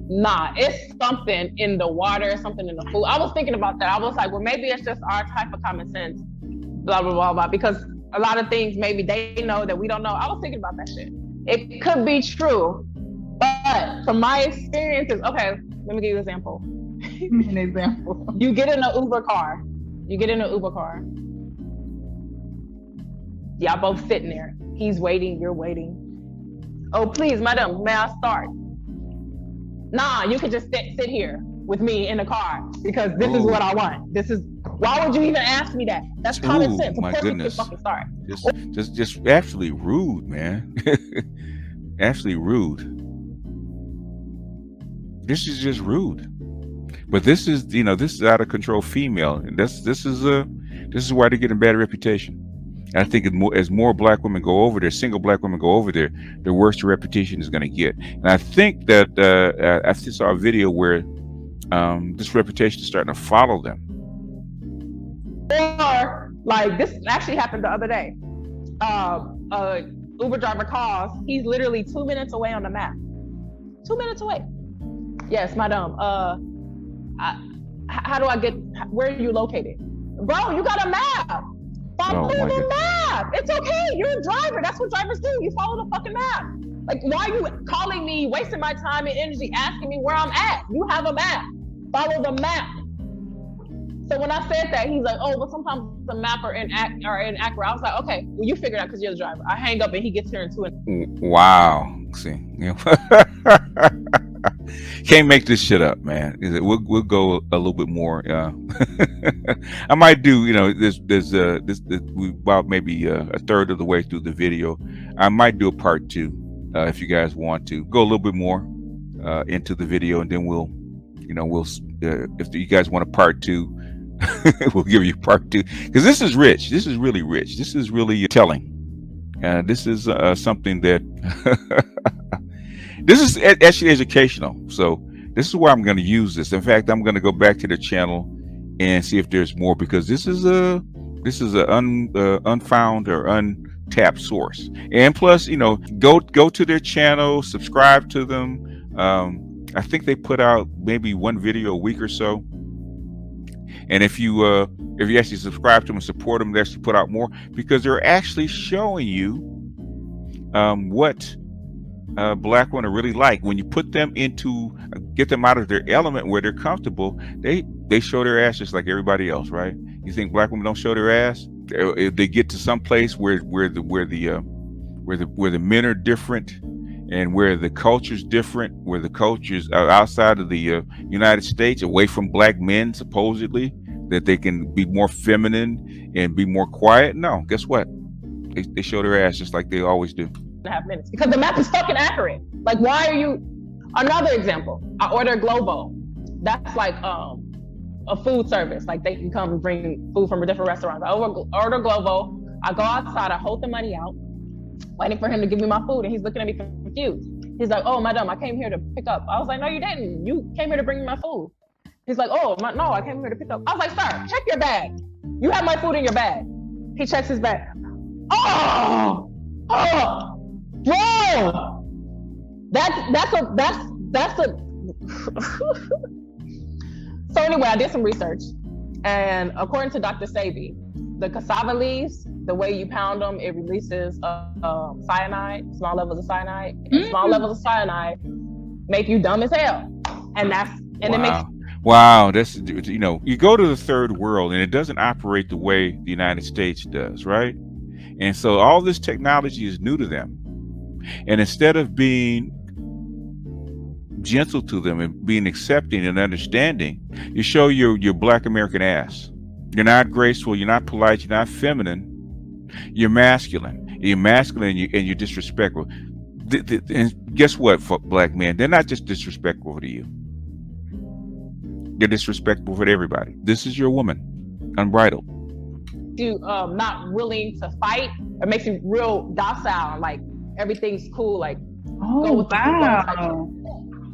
Nah, it's something in the water, something in the food. I was thinking about that. I was like, well, maybe it's just our type of common sense, blah, blah, blah, blah. Because a lot of things maybe they know that we don't know. I was thinking about that shit. It could be true. But from my experiences, okay, let me give you an example. An example. You get in an Uber car. Y'all both sitting there. He's waiting, you're waiting. Oh, please, madam, may I start? Nah, you could just sit here with me in the car because this is what I want. Why would you even ask me that? That's common sense. My goodness. Fucking start. Just absolutely rude, man. Absolutely rude. This is just rude. But this is out of control female, and this is why they get a bad reputation. And I think as more black women go over there, single black women go over there, the worse the reputation is going to get. And I think that I saw a video where this reputation is starting to follow them. Or like this actually happened the other day. Uber driver calls. He's literally 2 minutes away on the map. 2 minutes away. Yes, madam. How do I get? Where are you located, bro? You got a map. Follow the map. It's okay. You're a driver. That's what drivers do. You follow the fucking map. Like, why are you calling me, wasting my time and energy, asking me where I'm at? You have a map. Follow the map. So when I said that, he's like, oh, but sometimes the map are inaccurate. I was like, okay, well, you figure it out because you're the driver. I hang up and he gets here in 2 minutes. Wow. See, can't make this shit up, man. We'll go a little bit more. I might do, there's we about maybe a third of the way through the video. I might do a part 2 if you guys want to go a little bit more into the video, and then if you guys want a part two, we'll give you part two, because this is rich. This is really rich. This is really telling. This is something that this is actually educational. So this is where I'm going to use this. In fact, I'm going to go back to the channel and see if there's more, because this is a unfound or untapped source. And plus, go to their channel, subscribe to them. I think they put out maybe one video a week or so. And if you actually subscribe to them and support them, they actually put out more, because they're actually showing you what Black women are really like. When you put them get them out of their element where they're comfortable, they show their ass just like everybody else, right? You think Black women don't show their ass? If they get to some place where the men are different, and where the culture's different, where the culture's outside of the United States, away from Black men, supposedly, that they can be more feminine and be more quiet. No, guess what? They show their ass just like they always do. 2.5 minutes, because the math is fucking accurate. Like, why are you? Another example, I order Globo. That's like a food service. Like, they can come and bring food from a different restaurant. I order Globo. I go outside. I hold the money out, waiting for him to give me my food, and he's looking at me confused. He's like, "Oh, madam, I came here to pick up." I was like, "No, you didn't. You came here to bring me my food." He's like, "Oh, no, I came here to pick up." I was like, "Sir, check your bag. You have my food in your bag." He checks his bag. Oh, bro, that's a. So anyway, I did some research, and according to Dr. Sabi, the cassava leaves, the way you pound them, it releases cyanide, small levels of cyanide. And small levels of cyanide make you dumb as hell, and it makes. Wow, that's, you go to the third world and it doesn't operate the way the United States does, right? And so all this technology is new to them, and instead of being gentle to them and being accepting and understanding, you show your Black American ass. You're not graceful. You're not polite. You're not feminine. You're masculine. You're masculine, and you're disrespectful. And guess what, Black men? They're not just disrespectful to you. They're disrespectful for everybody. This is your woman, unbridled. You not willing to fight. It makes you real docile. Like, everything's cool. Like, go with wow.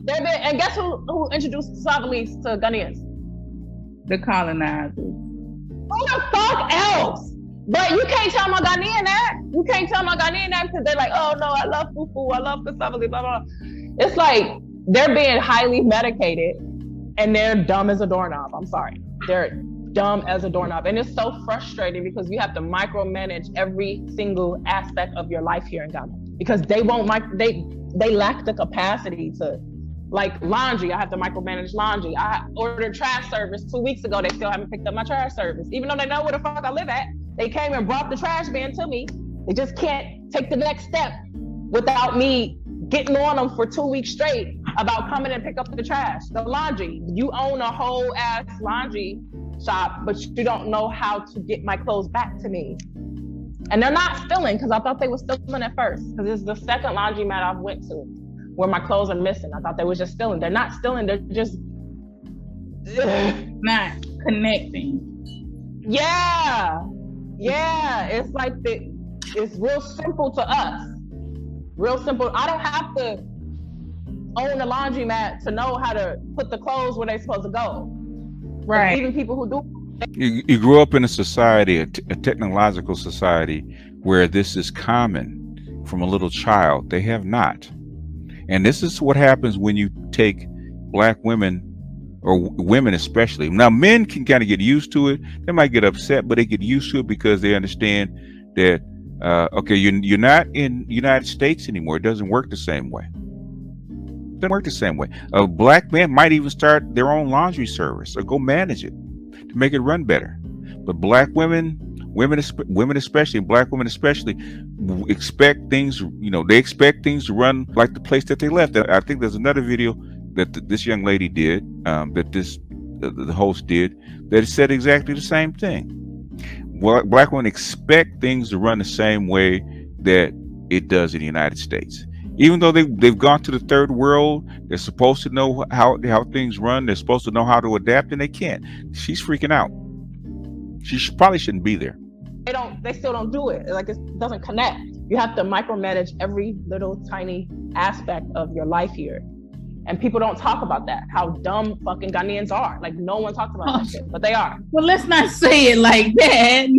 And guess who introduced cassava leaves to Ghanaians? The colonizers. Who the fuck else? But you can't tell my Ghanaian that. You can't tell my Ghanaian that, because they're like, "Oh no, I love fufu, I love cassava leaf, blah blah." It's like they're being highly medicated, and they're dumb as a doorknob. I'm sorry, they're dumb as a doorknob, and it's so frustrating because you have to micromanage every single aspect of your life here in Ghana, because they won't. They lack the capacity to. Like laundry, I have to micromanage laundry. I ordered trash service 2 weeks ago. They still haven't picked up my trash service. Even though they know where the fuck I live at, they came and brought the trash bin to me. They just can't take the next step without me getting on them for 2 weeks straight about coming and pick up the trash. The laundry, you own a whole ass laundry shop, but you don't know how to get my clothes back to me. And they're not stealing, because I thought they were stealing at first, because it's the second laundromat I've went to where my clothes are missing. I thought they were just stealing. They're not stealing. They're just not connecting. Yeah. It's like it's real simple to us. Real simple. I don't have to own a laundromat to know how to put the clothes where they're supposed to go. Right. Even people who do. You grew up in a society, a technological society, where this is common from a little child. They have not. And this is what happens when you take Black women, or women especially. Now, men can kind of get used to it. They might get upset, but they get used to it because they understand that, okay, you're not in the United States anymore. It doesn't work the same way. It doesn't work the same way. A Black man might even start their own laundry service or go manage it to make it run better. But Black women especially, Black women especially, expect things, they expect things to run like the place that they left. I think there's another video that this young lady did, that the host did, that said exactly the same thing. Well, Black women expect things to run the same way that it does in the United States. Even though they've gone to the third world, they're supposed to know how things run. They're supposed to know how to adapt, and they can't. She's freaking out. Probably shouldn't be there. They still don't do it. Like, it doesn't connect. You have to micromanage every little tiny aspect of your life here. And people don't talk about that, how dumb fucking Ghanaians are. Like, no one talks about that shit, but they are. Well, let's not say it like that.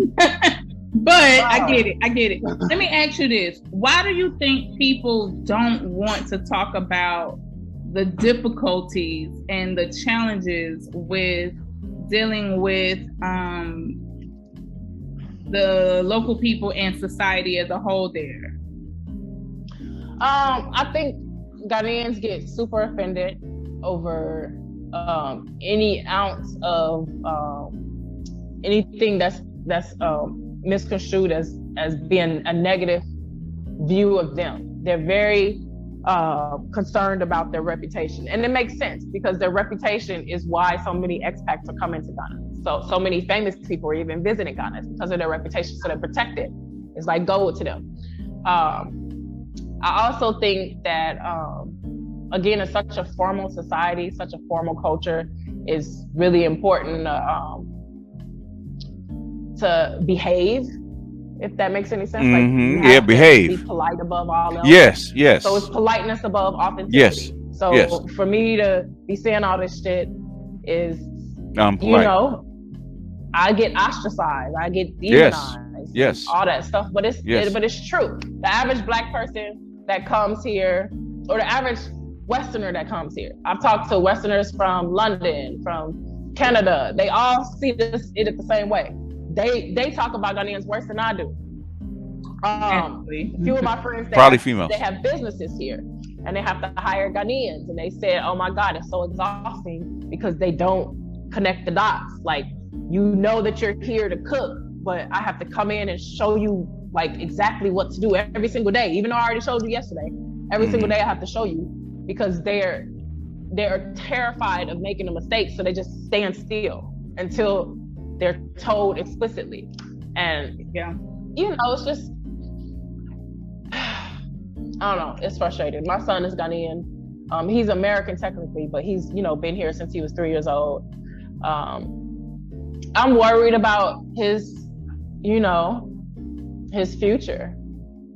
But I get it. Let me ask you this. Why do you think people don't want to talk about the difficulties and the challenges with dealing with the local people and society as a whole there? I think Ghanaians get super offended over any ounce of anything that's misconstrued as being a negative view of them. They're very concerned about their reputation, and it makes sense because their reputation is why so many expats are coming to Ghana. So many famous people are even visiting Ghana because of their reputation, so they're protected. It's like gold to them. I also think that again, in such a formal society, such a formal culture, is really important to behave, if that makes any sense. Mm-hmm. Like, yeah, behave. Be polite above all else. Yes. So it's politeness above authenticity. Yes. So for me to be saying all this shit is, polite. You know, I get ostracized, I get demonized, yes, all that stuff. But it's true. The average Black person that comes here, or the average Westerner that comes here. I've talked to Westerners from London, from Canada. They all see it the same way. They talk about Ghanaians worse than I do. Few of my friends, they have businesses here, and they have to hire Ghanaians, and they said, "Oh my God, it's so exhausting because they don't connect the dots. Like, you know that you're here to cook, but I have to come in and show you like exactly what to do every single day, even though I already showed you yesterday. Every single day I have to show you, because they're terrified of making a mistake, so they just stand still until they're told explicitly." And you know, it's just, I don't know, it's frustrating. My son is Ghanaian. He's American technically, but he's, you know, been here since he was 3 years old. I'm worried about his, you know, his future.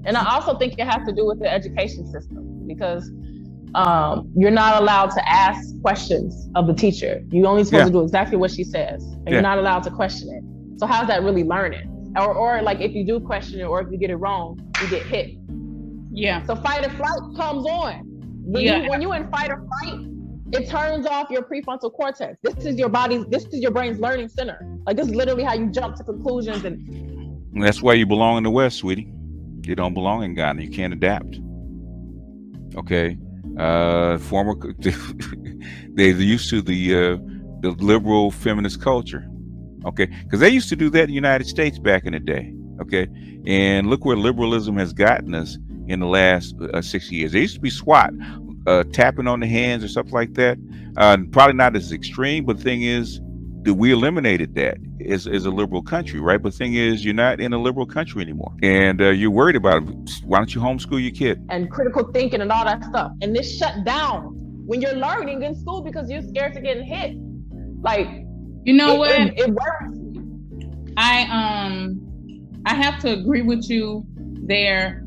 And I also think it has to do with the education system, because you're not allowed to ask questions of the teacher. You're only supposed to do exactly what she says, and you're not allowed to question it. So how's that really learning? Or like, if you do question it, or if you get it wrong, you get hit. Yeah. So fight or flight comes on. When you in fight or flight, it turns off your prefrontal cortex. This is your brain's learning center. Like, this is literally how you jump to conclusions. And that's why you belong in the West, sweetie. You don't belong in Ghana. You can't adapt. Okay. They're used to the liberal feminist culture. Okay. Because they used to do that in the United States back in the day. Okay. And look where liberalism has gotten us in the last 6 years. They used to be SWAT, tapping on the hands or stuff like that. Probably not as extreme, but the thing is, we eliminated that as a liberal country, right? But the thing is, you're not in a liberal country anymore, and you're worried about it. Why don't you homeschool your kid? And critical thinking and all that stuff. And this shut down when you're learning in school because you're scared to getting hit. Like, you know what? It works. I have to agree with you there.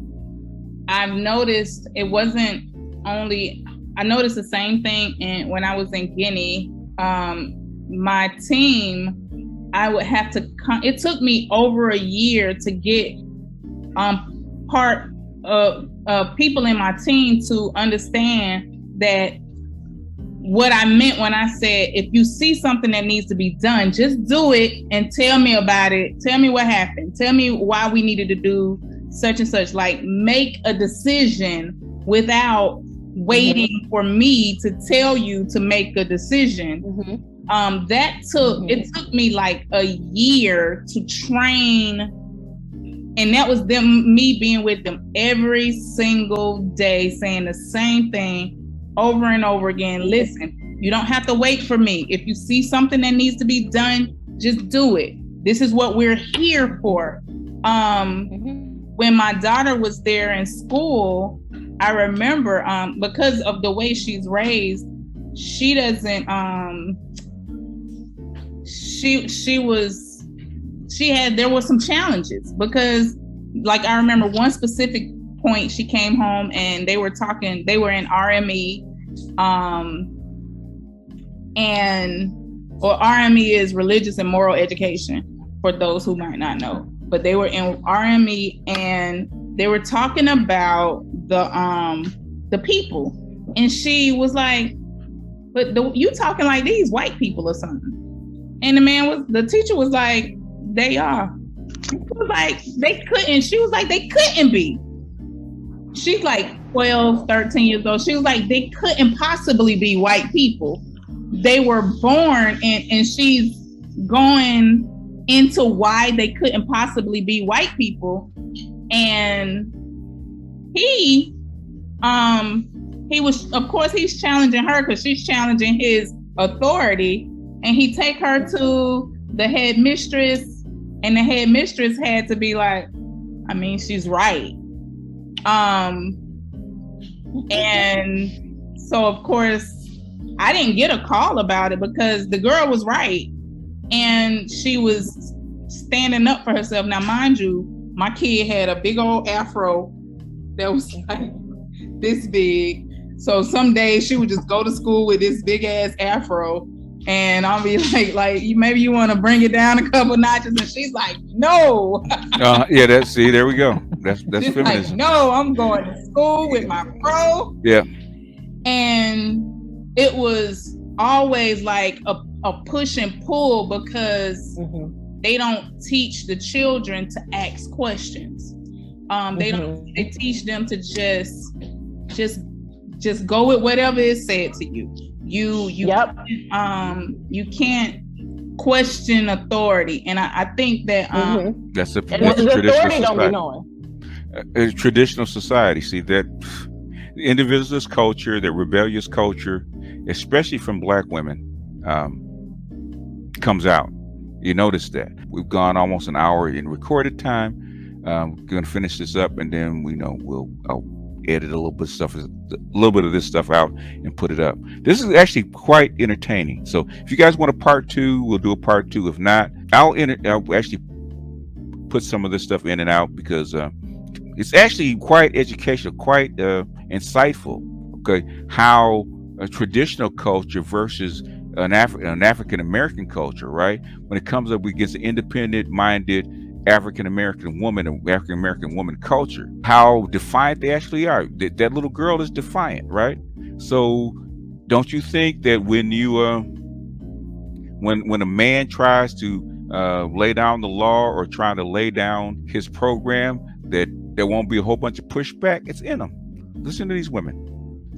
I've noticed it wasn't only, I noticed the same thing when I was in Guinea. My team, I would have to it took me over a year to get part of people in my team to understand that what I meant when I said, if you see something that needs to be done, just do it and tell me about it. Tell me what happened. Tell me why we needed to do such and such. Like, make a decision without waiting for me to tell you to make a decision. It took me like a year to train, and that was me being with them every single day, saying the same thing over and over again. Listen, you don't have to wait for me. If you see something that needs to be done, just do it. This is what we're here for. When my daughter was there in school, I remember because of the way she's raised, she doesn't there were some challenges because like I remember one specific point she came home and they were in RME RME is religious and moral education for those who might not know, but they were in RME and they were talking about the people and she was like, but you talking like these white people or something. And the teacher was like, they are. She was like, they couldn't. She was like, they couldn't be. She's like 12, 13 years old. She was like, they couldn't possibly be white people. They were born and she's going into why they couldn't possibly be white people. And he was, of course, he's challenging her because she's challenging his authority. And he take her to the head mistress, and the head mistress had to be like, I mean, she's right. And so, of course, I didn't get a call about it because the girl was right. And she was standing up for herself. Now, mind you, my kid had a big old afro that was like this big. So some days she would just go to school with this big ass afro. And I'll be like, maybe you want to bring it down a couple notches. And she's like, no. Yeah, there we go. That's feminism. Like, no, I'm going to school with my fro. Yeah. And it was always like a push and pull because they don't teach the children to ask questions. They teach them to just go with whatever is said to you. You can't question authority, and I think that that's a traditional society. Don't be knowing. A traditional society. See that the individualist culture, the rebellious culture, especially from Black women, comes out. You notice that we've gone almost an hour in recorded time. We're going to finish this up, and then I'll edit a little bit of this stuff out and put it up. This is actually quite entertaining. So if you guys want a part 2, we'll do a part 2. If not, I'll actually put some of this stuff in and out because it's actually quite educational, quite insightful. Okay, how a traditional culture versus an African American culture, right? When it comes up against the independent-minded African American woman and African American woman culture, how defiant they actually are. That little girl is defiant, right? So, don't you think that when you when a man tries to lay down the law or try to lay down his program, that there won't be a whole bunch of pushback? It's in them. Listen to these women.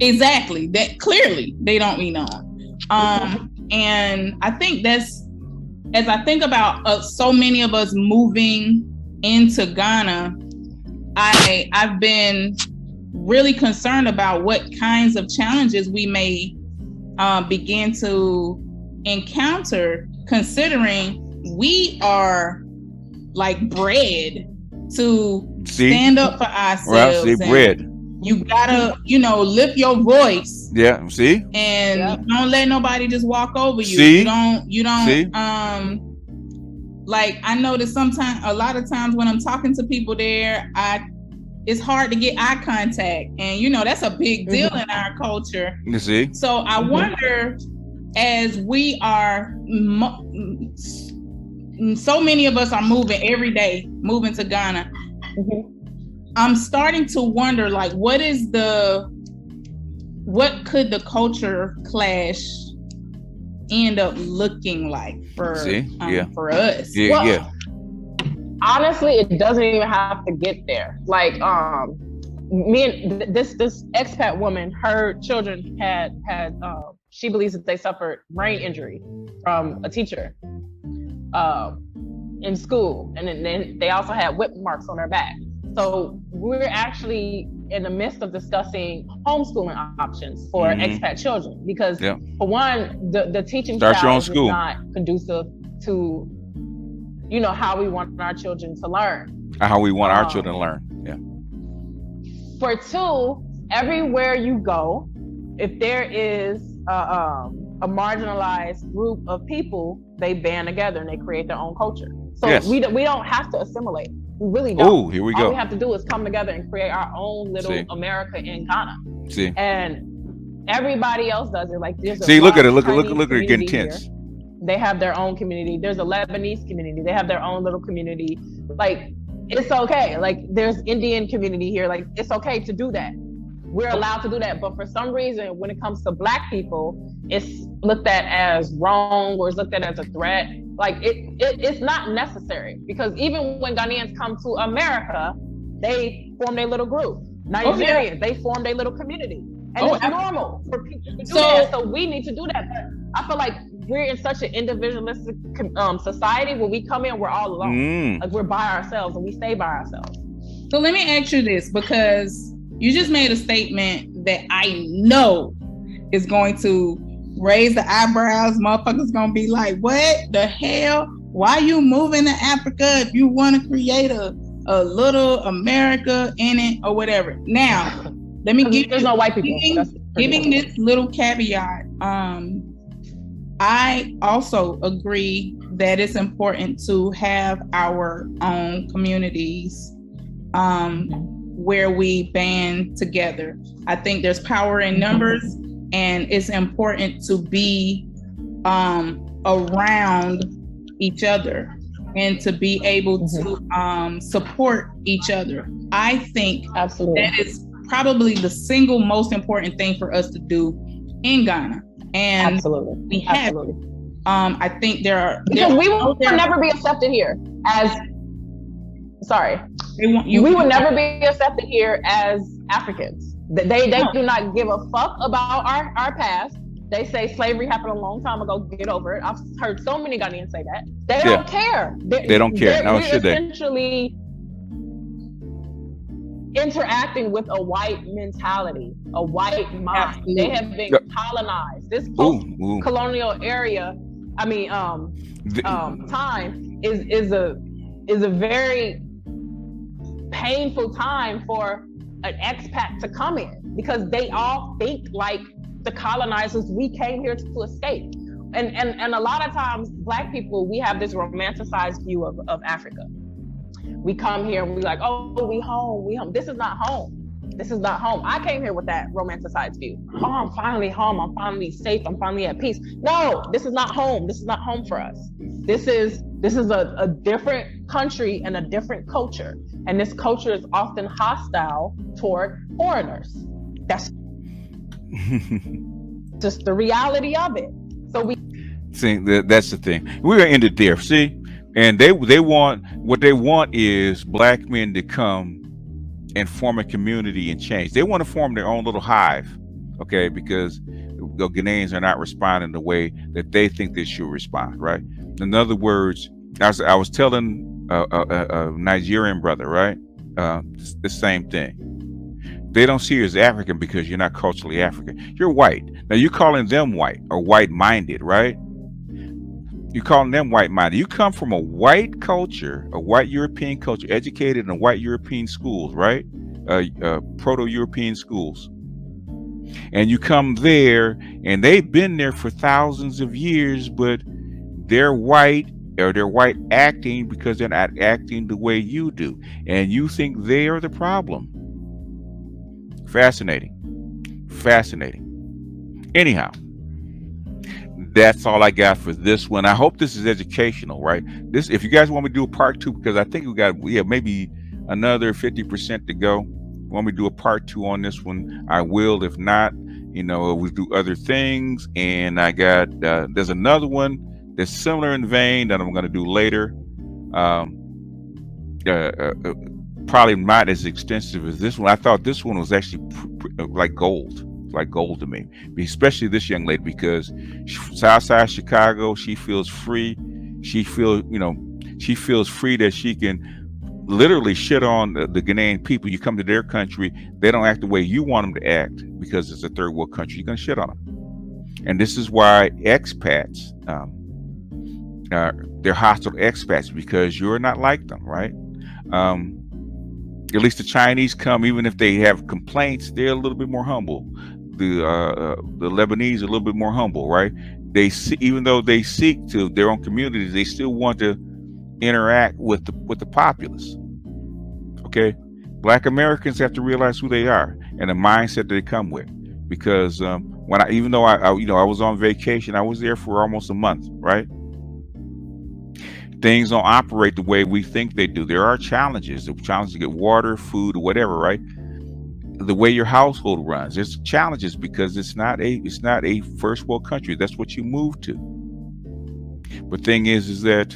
Exactly. That clearly they don't mean on. And I think that's, as I think about so many of us moving into Ghana, I've been really concerned about what kinds of challenges we may begin to encounter, considering we are like bred to stand up for ourselves. Well, see, bred. You gotta, lift your voice. Yeah, see? And don't let nobody just walk over you. See? You don't, see? Like I notice a lot of times when I'm talking to people there, it's hard to get eye contact. And that's a big deal in our culture. You see? So I wonder, as we are, so many of us are moving every day, moving to Ghana. I'm starting to wonder, like, what could the culture clash end up looking like for us? Yeah. Honestly, it doesn't even have to get there. Like, me and this expat woman, her children had she believes that they suffered brain injury from a teacher in school, and then they also had whip marks on their back. So we're actually in the midst of discussing homeschooling options for expat children because, for one, the teaching style is not conducive to, how we want our children to learn. How we want our children to learn. Yeah. For two, everywhere you go, if there is a marginalized group of people, they band together and they create their own culture. So Yes. we don't have to assimilate. We really don't. Oh, here we go. All we have to do is come together and create our own little America in Ghana. See, and everybody else does it. Like there's look at it. Look at it getting tense. They have their own community. There's a Lebanese community. They have their own little community. Like it's okay. Like there's Indian community here. Like it's okay to do that. We're allowed to do that. But for some reason, when it comes to Black people, it's looked at as wrong or it's looked at as a threat. Like it's not necessary, because even when Ghanaians come to America, they form their little group. Nigerians, they form their little community. And it's normal for people to do that. So we need to do that. But I feel like we're in such an individualistic society. When we come in, we're all alone. Like we're by ourselves and we stay by ourselves. So let me ask you this, because you just made a statement that I know is going to raise the eyebrows. Motherfuckers gonna be like, what the hell? Why you moving to Africa if you want to create a little America in it or whatever? Now, let me give there's no white people. Giving this little caveat. I also agree that it's important to have our own communities where we band together. I think there's power in numbers, and it's important to be around each other and to be able to support each other. I think absolutely that is probably the single most important thing for us to do in Ghana. And absolutely, we have. I think because we will never be accepted here as. Sorry, we would never be accepted here as Africans. They do not give a fuck about our past. They say slavery happened a long time ago. Get over it. I've heard so many Ghanaians say that. They don't care. They don't care. No, should they? Essentially interacting with a white mentality, a white mind. Absolutely. They have been colonized. This post-colonial area, time is a very painful time for an expat to come in, because they all think like the colonizers. We came here to escape. And a lot of times Black people, we have this romanticized view of Africa. We come here and we're like, oh, we home. This is not home. This is not home. I came here with that romanticized view. Oh, I'm finally home. I'm finally safe. I'm finally at peace. No, this is not home. This is not home for us. This is a different country and a different culture. And this culture is often hostile toward foreigners. That's just the reality of it. So we see that's the thing. We're gonna end it there. See, and they want what they want is Black men to come and form a community and change. They want to form their own little hive, okay? Because the Ghanaians are not responding the way that they think they should respond, right? In other words, I was telling a Nigerian brother, right? The same thing. They don't see you as African because you're not culturally African. You're white. Now you're calling them white or white-minded, right? You're calling them white-minded. You come from a white culture, a white European culture, educated in white European schools, right? Proto-European schools. And you come there, and they've been there for thousands of years, but they're white, or they're white acting because they're not acting the way you do. And you think they are the problem. Fascinating. Anyhow, that's all I got for this one. I hope this is educational, right? This, if you guys want me to do a part 2, because I think we have maybe another 50% to go. Want me to do a part 2 on this one? I will. If not, we'll do other things. And I got there's another one that's similar in vein that I'm going to do later. Probably not as extensive as this one. I thought this one was actually like gold to me, especially this young lady, because Southside Chicago, she feels free. She feels free that she can literally shit on the Ghanaian people. You come to their country, they don't act the way you want them to act because it's a third world country. You're gonna shit on them, and this is why expats, they're hostile to expats, because you're not like them, right? At least the Chinese come, even if they have complaints, they're a little bit more humble. The Lebanese are a little bit more humble, right? They see, even though they seek to their own communities, they still want to interact with the populace. Okay, Black Americans have to realize who they are and the mindset that they come with. Because when even though I was on vacation, I was there for almost a month, right? Things don't operate the way we think they do. There are challenges. The challenges to get water, food, or whatever, right? The way your household runs, there's challenges because it's not a first world country. That's what you move to. But thing is that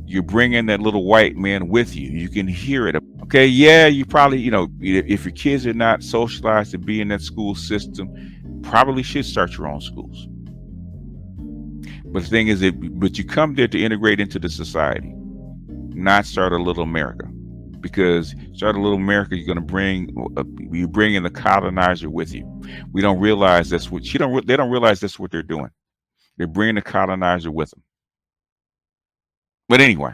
you're bringing that little white man with you. You can hear it. Okay, yeah, you probably, if your kids are not socialized to be in that school system, probably should start your own schools. But the thing is but you come there to integrate into the society, not start a little America. Because start a little America, you're going to you bring in the colonizer with you. We don't realize that's what they don't realize that's what they're doing. They're bringing the colonizer with them. But anyway,